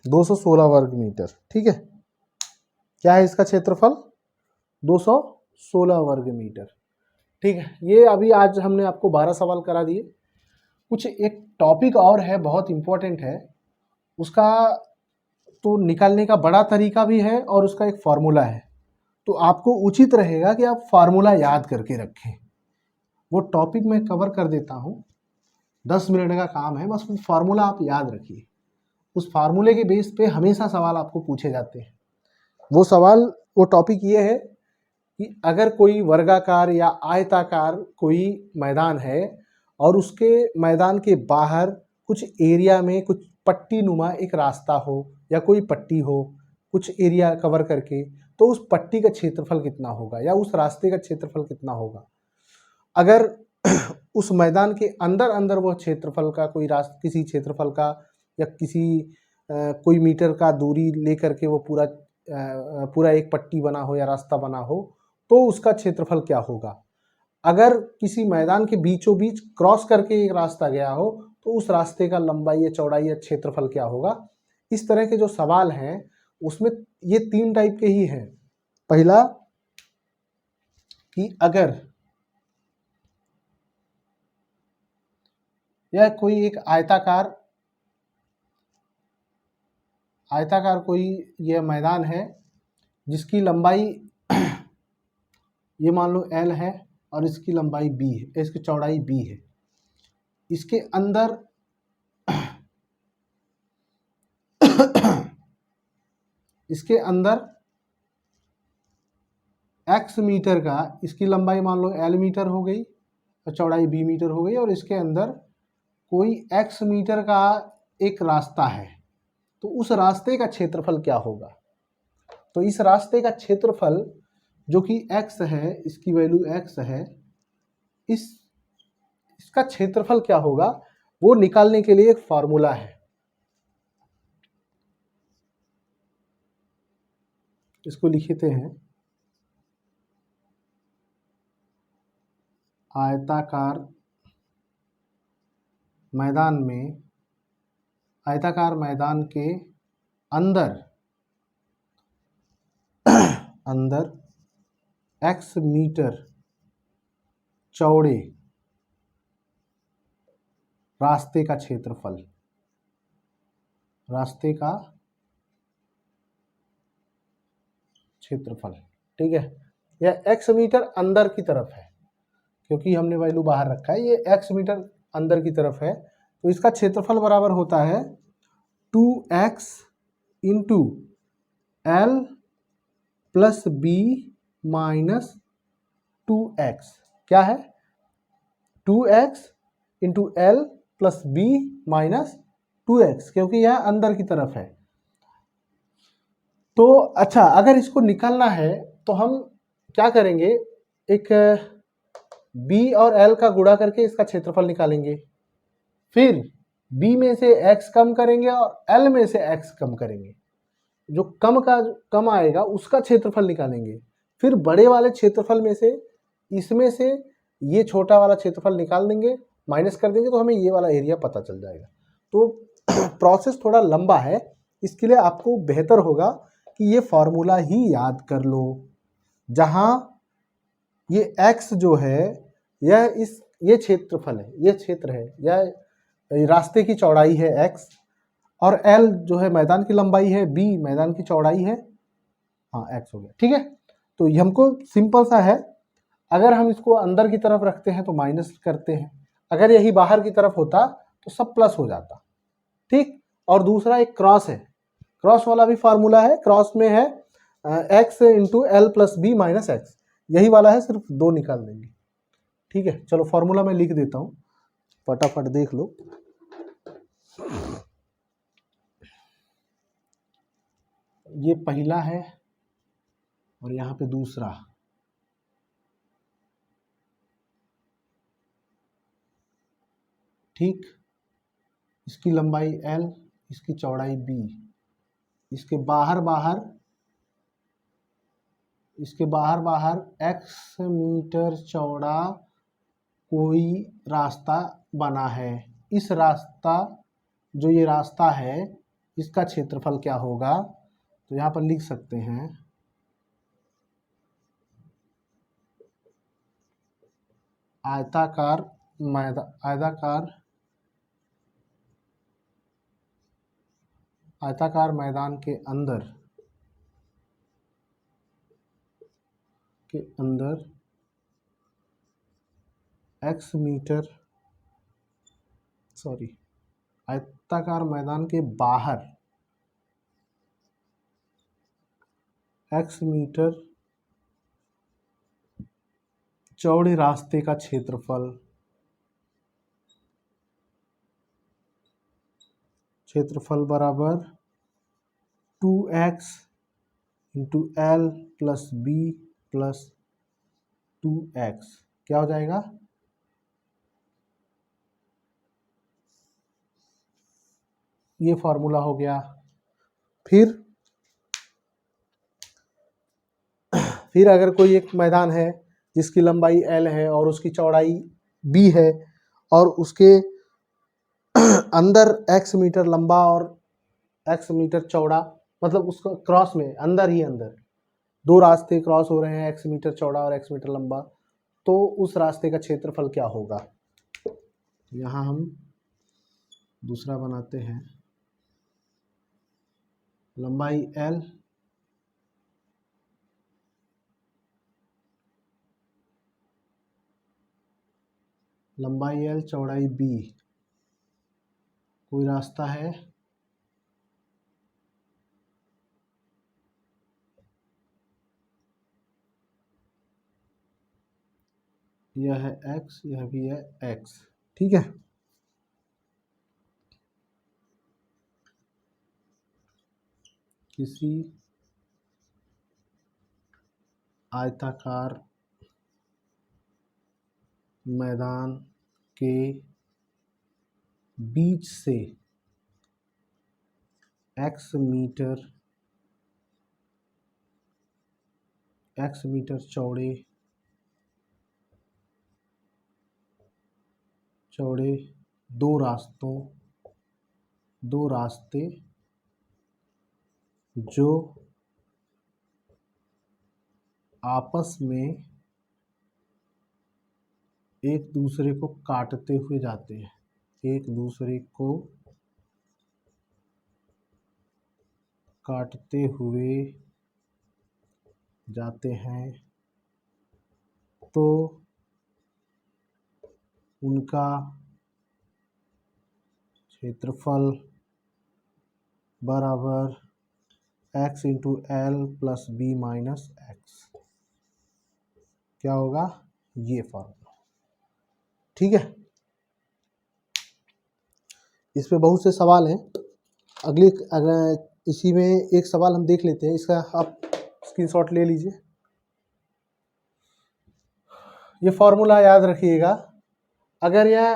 216 वर्ग मीटर। ठीक है, क्या है इसका क्षेत्रफल? 216 वर्ग मीटर। ठीक है, ये अभी आज हमने आपको 12 सवाल करा दिए। कुछ एक टॉपिक और है, बहुत इम्पोर्टेंट है, उसका तो निकालने का बड़ा तरीका भी है और उसका एक फार्मूला है। तो आपको उचित रहेगा कि आप फार्मूला याद करके रखें। वो टॉपिक मैं कवर कर देता हूँ, 10 मिनट का काम है, बस वो फार्मूला आप याद रखिए। उस फार्मूले के बेस पे हमेशा सवाल आपको पूछे जाते हैं। वो सवाल, वो टॉपिक ये है कि अगर कोई वर्गाकार या आयताकार कोई मैदान है और उसके मैदान के बाहर कुछ एरिया में कुछ पट्टी नुमा एक रास्ता हो या कोई पट्टी हो कुछ एरिया कवर करके, तो उस पट्टी का क्षेत्रफल कितना होगा या उस रास्ते का क्षेत्रफल कितना होगा। अगर उस मैदान के अंदर अंदर वो क्षेत्रफल का कोई किसी क्षेत्रफल का या किसी कोई मीटर का दूरी लेकर के वो पूरा एक पट्टी बना हो या रास्ता बना हो, तो उसका क्षेत्रफल क्या होगा। अगर किसी मैदान के बीचों बीच क्रॉस करके एक रास्ता गया हो, तो उस रास्ते का लंबाई या चौड़ाई या क्षेत्रफल क्या होगा। इस तरह के जो सवाल हैं उसमें ये 3 टाइप के ही हैं। पहला कि अगर यह कोई एक आयताकार कोई यह मैदान है जिसकी लंबाई ये मान लो L है और इसकी लंबाई B है, इसकी चौड़ाई B है। इसके अंदर इसके अंदर x मीटर का, इसकी लंबाई मान लो L मीटर हो गई और चौड़ाई B मीटर हो गई, और इसके अंदर कोई x मीटर का एक रास्ता है, तो उस रास्ते का क्षेत्रफल क्या होगा। तो इस रास्ते का क्षेत्रफल जो कि x है, इसकी वैल्यू x है, इसका क्षेत्रफल क्या होगा वो निकालने के लिए एक फार्मूला है। इसको लिखते हैं, आयताकार मैदान के अंदर x मीटर चौड़े रास्ते का क्षेत्रफल, ठीक है। यह x मीटर अंदर की तरफ है क्योंकि हमने वैल्यू बाहर रखा है, ये x मीटर अंदर की तरफ है, तो इसका क्षेत्रफल बराबर होता है 2x into L plus B minus 2x। क्या है? 2x into L plus B minus 2x, क्योंकि यह अंदर की तरफ है। तो अच्छा, अगर इसको निकालना है तो हम क्या करेंगे, एक B और L का गुणा करके इसका क्षेत्रफल निकालेंगे, फिर B में से x कम करेंगे और L में से x कम करेंगे, जो कम आएगा उसका क्षेत्रफल निकालेंगे, फिर बड़े वाले क्षेत्रफल में से इसमें से ये छोटा वाला क्षेत्रफल निकाल देंगे, माइनस कर देंगे, तो हमें ये वाला एरिया पता चल जाएगा। तो प्रोसेस थोड़ा लंबा है, इसके लिए आपको बेहतर होगा कि ये फॉर्मूला ही याद कर लो, जहां ये x जो है ये क्षेत्रफल है, ये क्षेत्र है, यह रास्ते की चौड़ाई है x, और L जो है मैदान की लंबाई है, B मैदान की चौड़ाई है, हाँ x हो गया। ठीक है, तो हमको सिंपल सा है, अगर हम इसको अंदर की तरफ रखते हैं तो माइनस करते हैं, अगर यही बाहर की तरफ होता तो सब प्लस हो जाता। ठीक, और दूसरा एक क्रॉस है, क्रॉस वाला भी फार्मूला है, क्रॉस में है x into L plus B minus x, यही वाला है, सिर्फ 2 निकाल देंगे। ठीक है, चलो फार्मूला मैं लिख देता हूँ, फटाफट देख लो। ये पहला है और यहाँ पे दूसरा, ठीक, इसकी लंबाई L, इसकी चौड़ाई B, इसके बाहर बाहर x मीटर चौड़ा कोई रास्ता बना है। इस रास्ता, जो ये रास्ता है, इसका क्षेत्रफल क्या होगा। तो यहाँ पर लिख सकते हैं आयताकार मैदान के अंदर आयताकार मैदान के बाहर x मीटर चौड़े रास्ते का क्षेत्रफल बराबर 2x into L plus B plus 2x क्या हो जाएगा। ये फॉर्मूला हो गया। फिर अगर कोई एक मैदान है जिसकी लंबाई l है और उसकी चौड़ाई b है और उसके अंदर x मीटर लंबा और x मीटर चौड़ा, मतलब उसका क्रॉस में अंदर दो रास्ते क्रॉस हो रहे हैं, x मीटर चौड़ा और x मीटर लंबा, तो उस रास्ते का क्षेत्रफल क्या होगा। यहाँ हम दूसरा बनाते हैं, लंबाई l चौड़ाई b, कोई रास्ता है यह है x, यह भी है x, ठीक है। किसी आयताकार मैदान के बीच से x मीटर चौड़े दो रास्ते जो आपस में एक दूसरे को काटते हुए जाते हैं, तो उनका क्षेत्रफल बराबर x into L plus B minus X क्या होगा, ये फॉर्मूला, ठीक है। इस पे बहुत से सवाल हैं। अगर इसी में एक सवाल हम देख लेते हैं, इसका आप स्क्रीनशॉट ले लीजिए। ये फॉर्मूला याद रखिएगा, अगर यह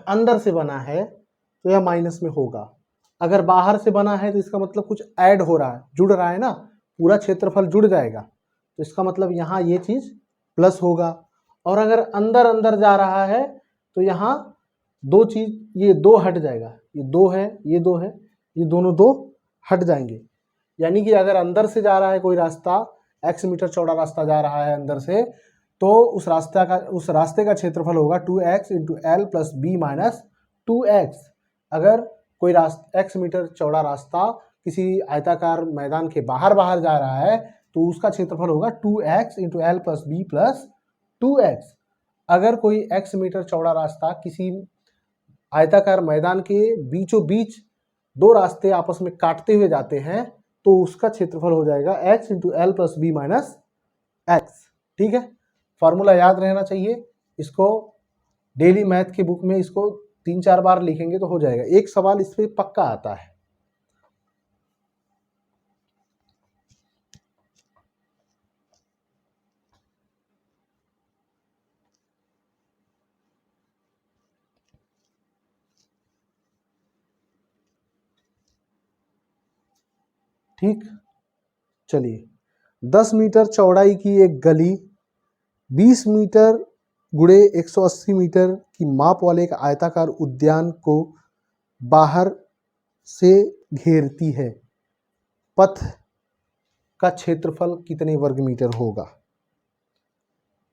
अंदर से बना है तो यह माइनस में होगा, अगर बाहर से बना है तो इसका मतलब कुछ ऐड हो रहा है, जुड़ रहा है ना, पूरा क्षेत्रफल जुड़ जाएगा, तो इसका मतलब यहाँ ये चीज़ प्लस होगा। और अगर अंदर जा रहा है तो यहाँ दो चीज़, ये दो हट जाएगा, ये दो है, ये दो है, ये दोनों दो हट जाएंगे। यानी कि अगर अंदर से जा रहा है कोई रास्ता, x मीटर चौड़ा रास्ता जा रहा है अंदर से, तो उस रास्ते का क्षेत्रफल होगा 2x into L plus B minus 2x। अगर कोई x मीटर चौड़ा रास्ता किसी आयताकार मैदान के बाहर जा रहा है तो उसका क्षेत्रफल होगा 2x into L plus B plus 2x। अगर कोई x मीटर चौड़ा रास्ता किसी आयताकार मैदान के बीचों बीच दो रास्ते आपस में काटते हुए जाते हैं तो उसका क्षेत्रफल हो जाएगा x into L plus B minus X, ठीक है। फॉर्मूला याद रहना चाहिए, इसको डेली मैथ की बुक में इसको 3-4 बार लिखेंगे तो हो जाएगा। एक सवाल इस पे पक्का आता है। ठीक, चलिए 10 मीटर चौड़ाई की एक गली 20 मीटर गुणे 180 मीटर की माप वाले एक आयताकार उद्यान को बाहर से घेरती है, पथ का क्षेत्रफल कितने वर्ग मीटर होगा।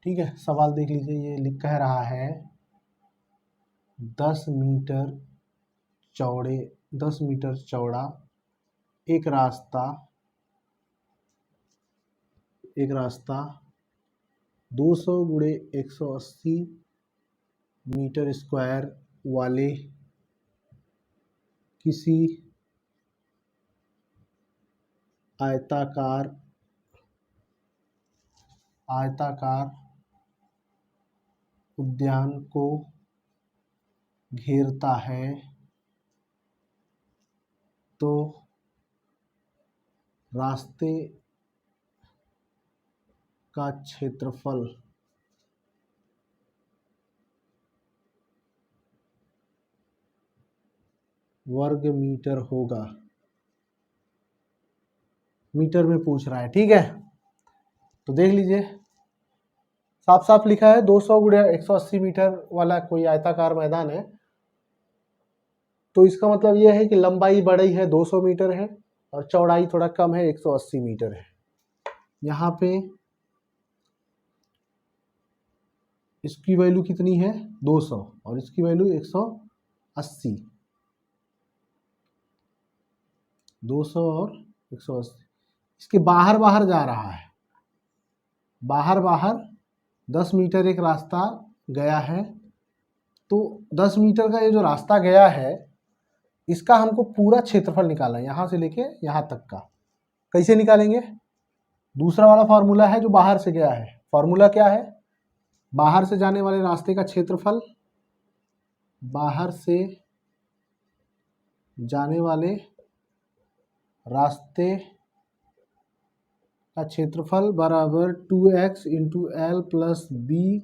ठीक है, सवाल देख लीजिए, ये लिख कह रहा है 10 मीटर चौड़े 10 मीटर चौड़ा एक रास्ता 200 गुणे 180 मीटर स्क्वायर वाले किसी आयताकार उद्यान को घेरता है तो रास्ते का क्षेत्रफल वर्ग मीटर होगा। मीटर में पूछ रहा है, ठीक है। तो देख लीजिए, साफ साफ लिखा है 200 गुणे 180 मीटर वाला कोई आयताकार मैदान है, तो इसका मतलब यह है कि लंबाई बड़ी है 200 मीटर है और चौड़ाई थोड़ा कम है 180 मीटर है। यहाँ पे इसकी वैल्यू कितनी है 200 और इसकी वैल्यू 180, 200 और 180। इसके बाहर बाहर जा रहा है, बाहर 10 मीटर एक रास्ता गया है, तो 10 मीटर का ये जो रास्ता गया है इसका हमको पूरा क्षेत्रफल निकालना है, यहाँ से लेके यहाँ तक का। कैसे निकालेंगे, दूसरा वाला फार्मूला है जो बाहर से गया है। फार्मूला क्या है, बाहर से जाने वाले रास्ते का क्षेत्रफल, बाहर से जाने वाले रास्ते का क्षेत्रफल बराबर 2x into L plus B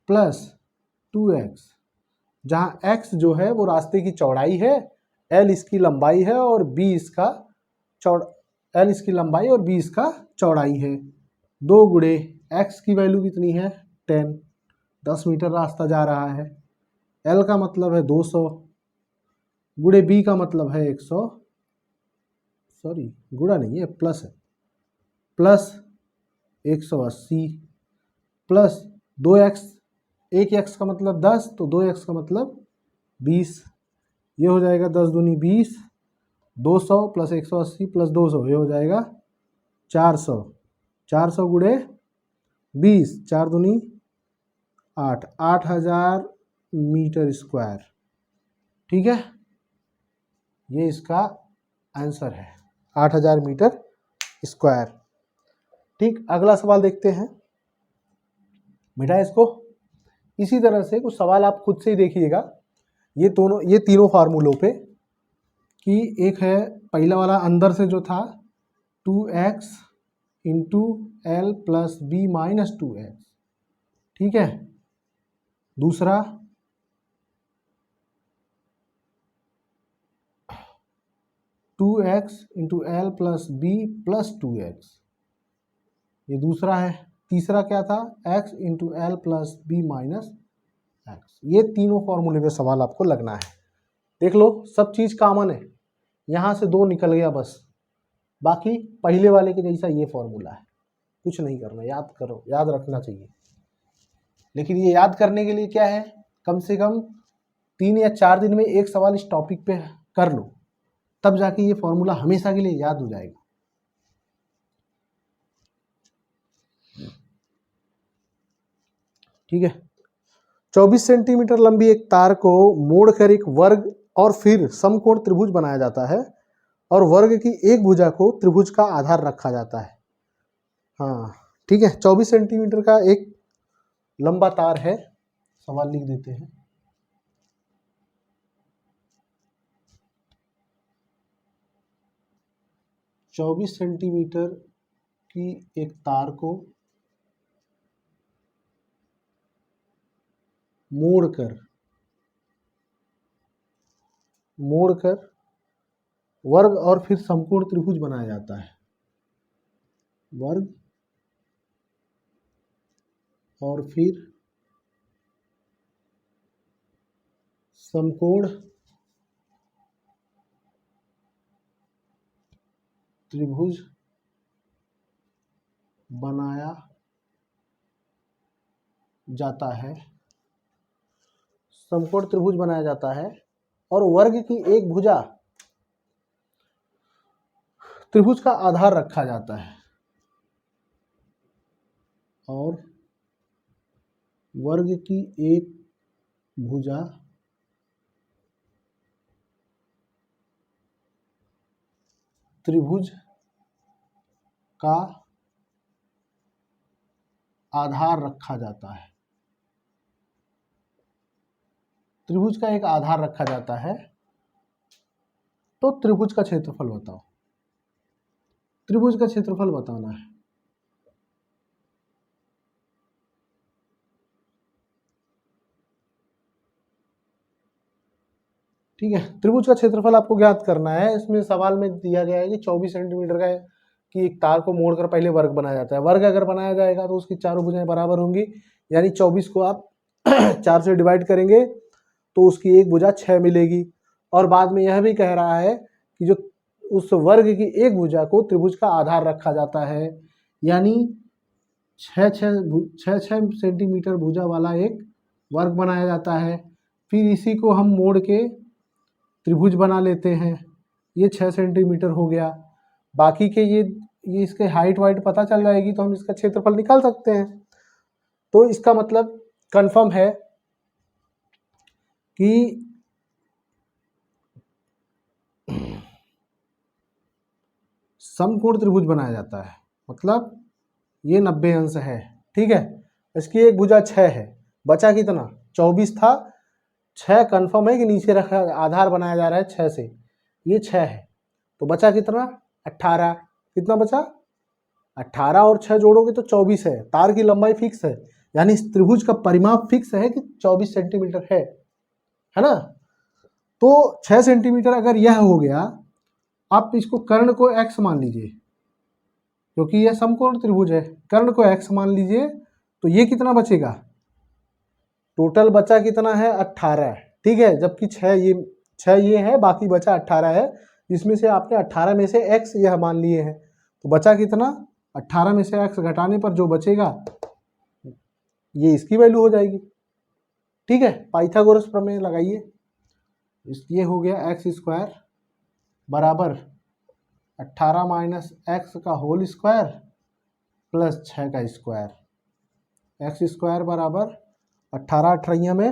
plus 2x, जहाँ x जो है वो रास्ते की चौड़ाई है, l इसकी लंबाई है और b इसका l इसकी लंबाई और b इसका चौड़ाई है। 2 गुणे x की वैल्यू कितनी है 10, 10 मीटर रास्ता जा रहा है, l का मतलब है 200 गुणे b का मतलब है 100, सॉरी गुणा नहीं है प्लस है, प्लस 180 प्लस 2x, 1x का मतलब 10 तो 2x का मतलब 20, ये हो जाएगा 10 दूनी 20, 200 प्लस 180 प्लस 200 ये हो जाएगा 400, 400 गुणे 20, 4 दूनी 8, 8000 मीटर स्क्वायर। ठीक है, ये इसका आंसर है 8000 मीटर स्क्वायर। ठीक, अगला सवाल देखते हैं, मिटा इसको। इसी तरह से कुछ सवाल आप खुद से ही देखिएगा, ये तीनों फार्मूलों पे, कि एक है पहला वाला अंदर से जो था 2x into L plus B minus 2x, ठीक है। दूसरा 2x into L plus B plus 2x, ये दूसरा है। तीसरा क्या था x into L plus B minus X. ये तीनों फॉर्मूले पे सवाल आपको लगना है। देख लो, सब चीज़ कॉमन है, यहाँ से 2 निकल गया बस, बाकी पहले वाले के जैसा ये फॉर्मूला है, कुछ नहीं करना, याद करो, याद रखना चाहिए। लेकिन ये याद करने के लिए क्या है, कम से कम 3 या 4 दिन में एक सवाल इस टॉपिक पे कर लो, तब जाके ये फॉर्मूला हमेशा के लिए याद हो जाएगा। ठीक है, 24 सेंटीमीटर लंबी एक तार को मोड़कर एक वर्ग और फिर समकोण त्रिभुज बनाया जाता है और वर्ग की एक भुजा को त्रिभुज का आधार रखा जाता है। हाँ ठीक है, 24 सेंटीमीटर का एक लंबा तार है, सवाल लिख देते हैं। चौबीस सेंटीमीटर की एक तार को मोड़कर वर्ग और फिर समकोण त्रिभुज बनाया जाता है। वर्ग और फिर समकोण त्रिभुज बनाया जाता है, समकोण त्रिभुज बनाया जाता है और वर्ग की एक भुजा त्रिभुज का आधार रखा जाता है और वर्ग की एक भुजा त्रिभुज का आधार रखा जाता है। त्रिभुज का एक आधार रखा जाता है, तो त्रिभुज का क्षेत्रफल बताओ। त्रिभुज का क्षेत्रफल बताना है। ठीक है, त्रिभुज का क्षेत्रफल आपको ज्ञात करना है। इसमें सवाल में दिया गया है कि 24 सेंटीमीटर का है कि एक तार को मोड़कर पहले वर्ग बनाया जाता है। वर्ग अगर बनाया जाएगा तो उसकी चारों भुजाएं बराबर होंगी, यानी 24 को आप 4 से डिवाइड करेंगे तो उसकी एक भुजा 6 मिलेगी। और बाद में यह भी कह रहा है कि जो उस वर्ग की एक भुजा को त्रिभुज का आधार रखा जाता है, यानी 6 सेंटीमीटर भुजा वाला एक वर्ग बनाया जाता है। फिर इसी को हम मोड़ के त्रिभुज बना लेते हैं। ये 6 सेंटीमीटर हो गया। बाकी के ये इसके हाइट वाइट पता चल जाएगी तो हम इसका क्षेत्रफल निकाल सकते हैं। तो इसका मतलब कंफर्म है कि समकोण त्रिभुज बनाया जाता है, मतलब ये 90 अंश है। ठीक है, इसकी एक भुजा 6 है, बचा कितना 24 था, 6 कंफर्म है कि नीचे रखा आधार बनाया जा रहा है 6 से, ये 6 है, तो बचा कितना 18। कितना बचा 18 और 6 जोड़ोगे तो 24 है। तार की लंबाई फिक्स है, यानी इस त्रिभुज का परिमाप फिक्स है कि 24 सेंटीमीटर है ना। तो 6 सेंटीमीटर अगर यह हो गया, आप इसको कर्ण को x मान लीजिए, क्योंकि यह समकोण त्रिभुज है। कर्ण को x मान लीजिए तो ये कितना बचेगा, टोटल बचा कितना है 18। ठीक है, जबकि 6 ये है, बाकी बचा 18 है, जिसमें से आपने 18 में से x यह मान लिए हैं, तो बचा कितना 18 में से x घटाने पर जो बचेगा ये इसकी वैल्यू हो जाएगी। ठीक है, पाइथागोरस प्रमेय लगाइए। ये हो गया x² बराबर 18 माइनस एक्स का होल स्क्वायर प्लस 6 का स्क्वायर। x² बराबर 18 अठरैया में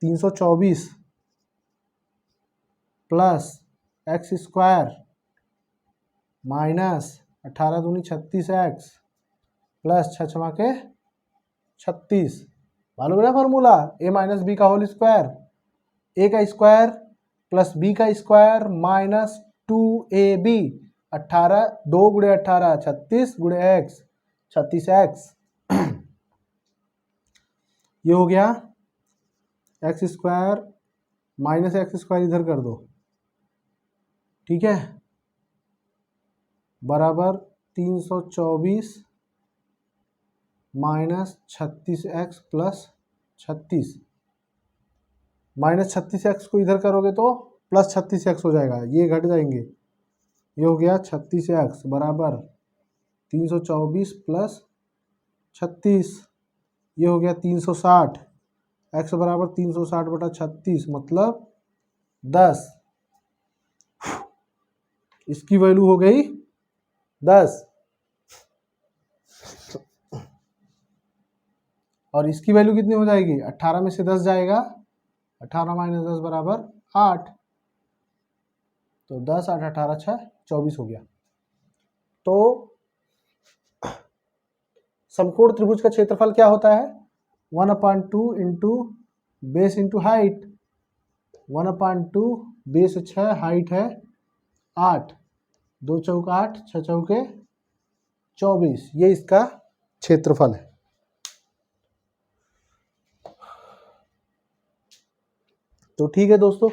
324 प्लस x² माइनस 18 दूनी 36x प्लस 6 छमा के 36। मालूम है फॉर्मूला, a माइनस बी का होल स्क्वायर, a का स्क्वायर प्लस b का स्क्वायर माइनस 2ab। 18 2 गुणे 18 36 गुणे x 36x। ये हो गया x² माइनस x² इधर कर दो। ठीक है, बराबर 324 minus 36x plus 36। Minus 36x को इधर करोगे तो प्लस 36x हो जाएगा, ये घट जाएंगे। ये हो गया 36x बराबर 324 प्लस 36, ये हो गया 360। x बराबर 360 बटा 36 मतलब 10। इसकी वैल्यू हो गई 10 और इसकी वैल्यू कितनी हो जाएगी, 18 में से 10 जाएगा, 18 माइनस 10 बराबर 8, तो 10 8 18 6 24 हो गया। तो समकोण त्रिभुज का क्षेत्रफल क्या होता है, 1/2 into base into height. 1/2 base 6, height है 8, 2 चौक 8 6 चौके 24, ये इसका क्षेत्रफल है। तो ठीक है दोस्तों,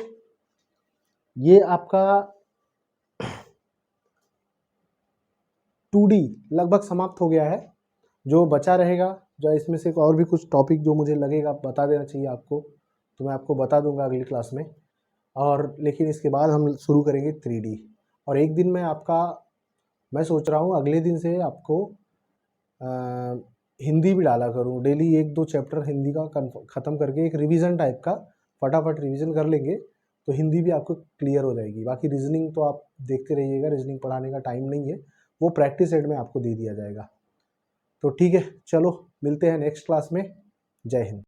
ये आपका 2D लगभग समाप्त हो गया है। जो बचा रहेगा, जो इसमें से और भी कुछ टॉपिक जो मुझे लगेगा बता देना चाहिए आपको, तो मैं आपको बता दूंगा अगली क्लास में। और लेकिन इसके बाद हम शुरू करेंगे 3D। और एक दिन मैं सोच रहा हूँ अगले दिन से आपको हिंदी भी डाला करूँ। डेली 1-2 चैप्टर हिंदी का ख़त्म करके एक रिवीजन टाइप का फटाफट रिवीजन कर लेंगे तो हिंदी भी आपको क्लियर हो जाएगी। बाकी रीजनिंग तो आप देखते रहिएगा, रीजनिंग पढ़ाने का टाइम नहीं है, वो प्रैक्टिस सेट में आपको दे दिया जाएगा। तो ठीक है, चलो मिलते हैं नेक्स्ट क्लास में। जय हिंद।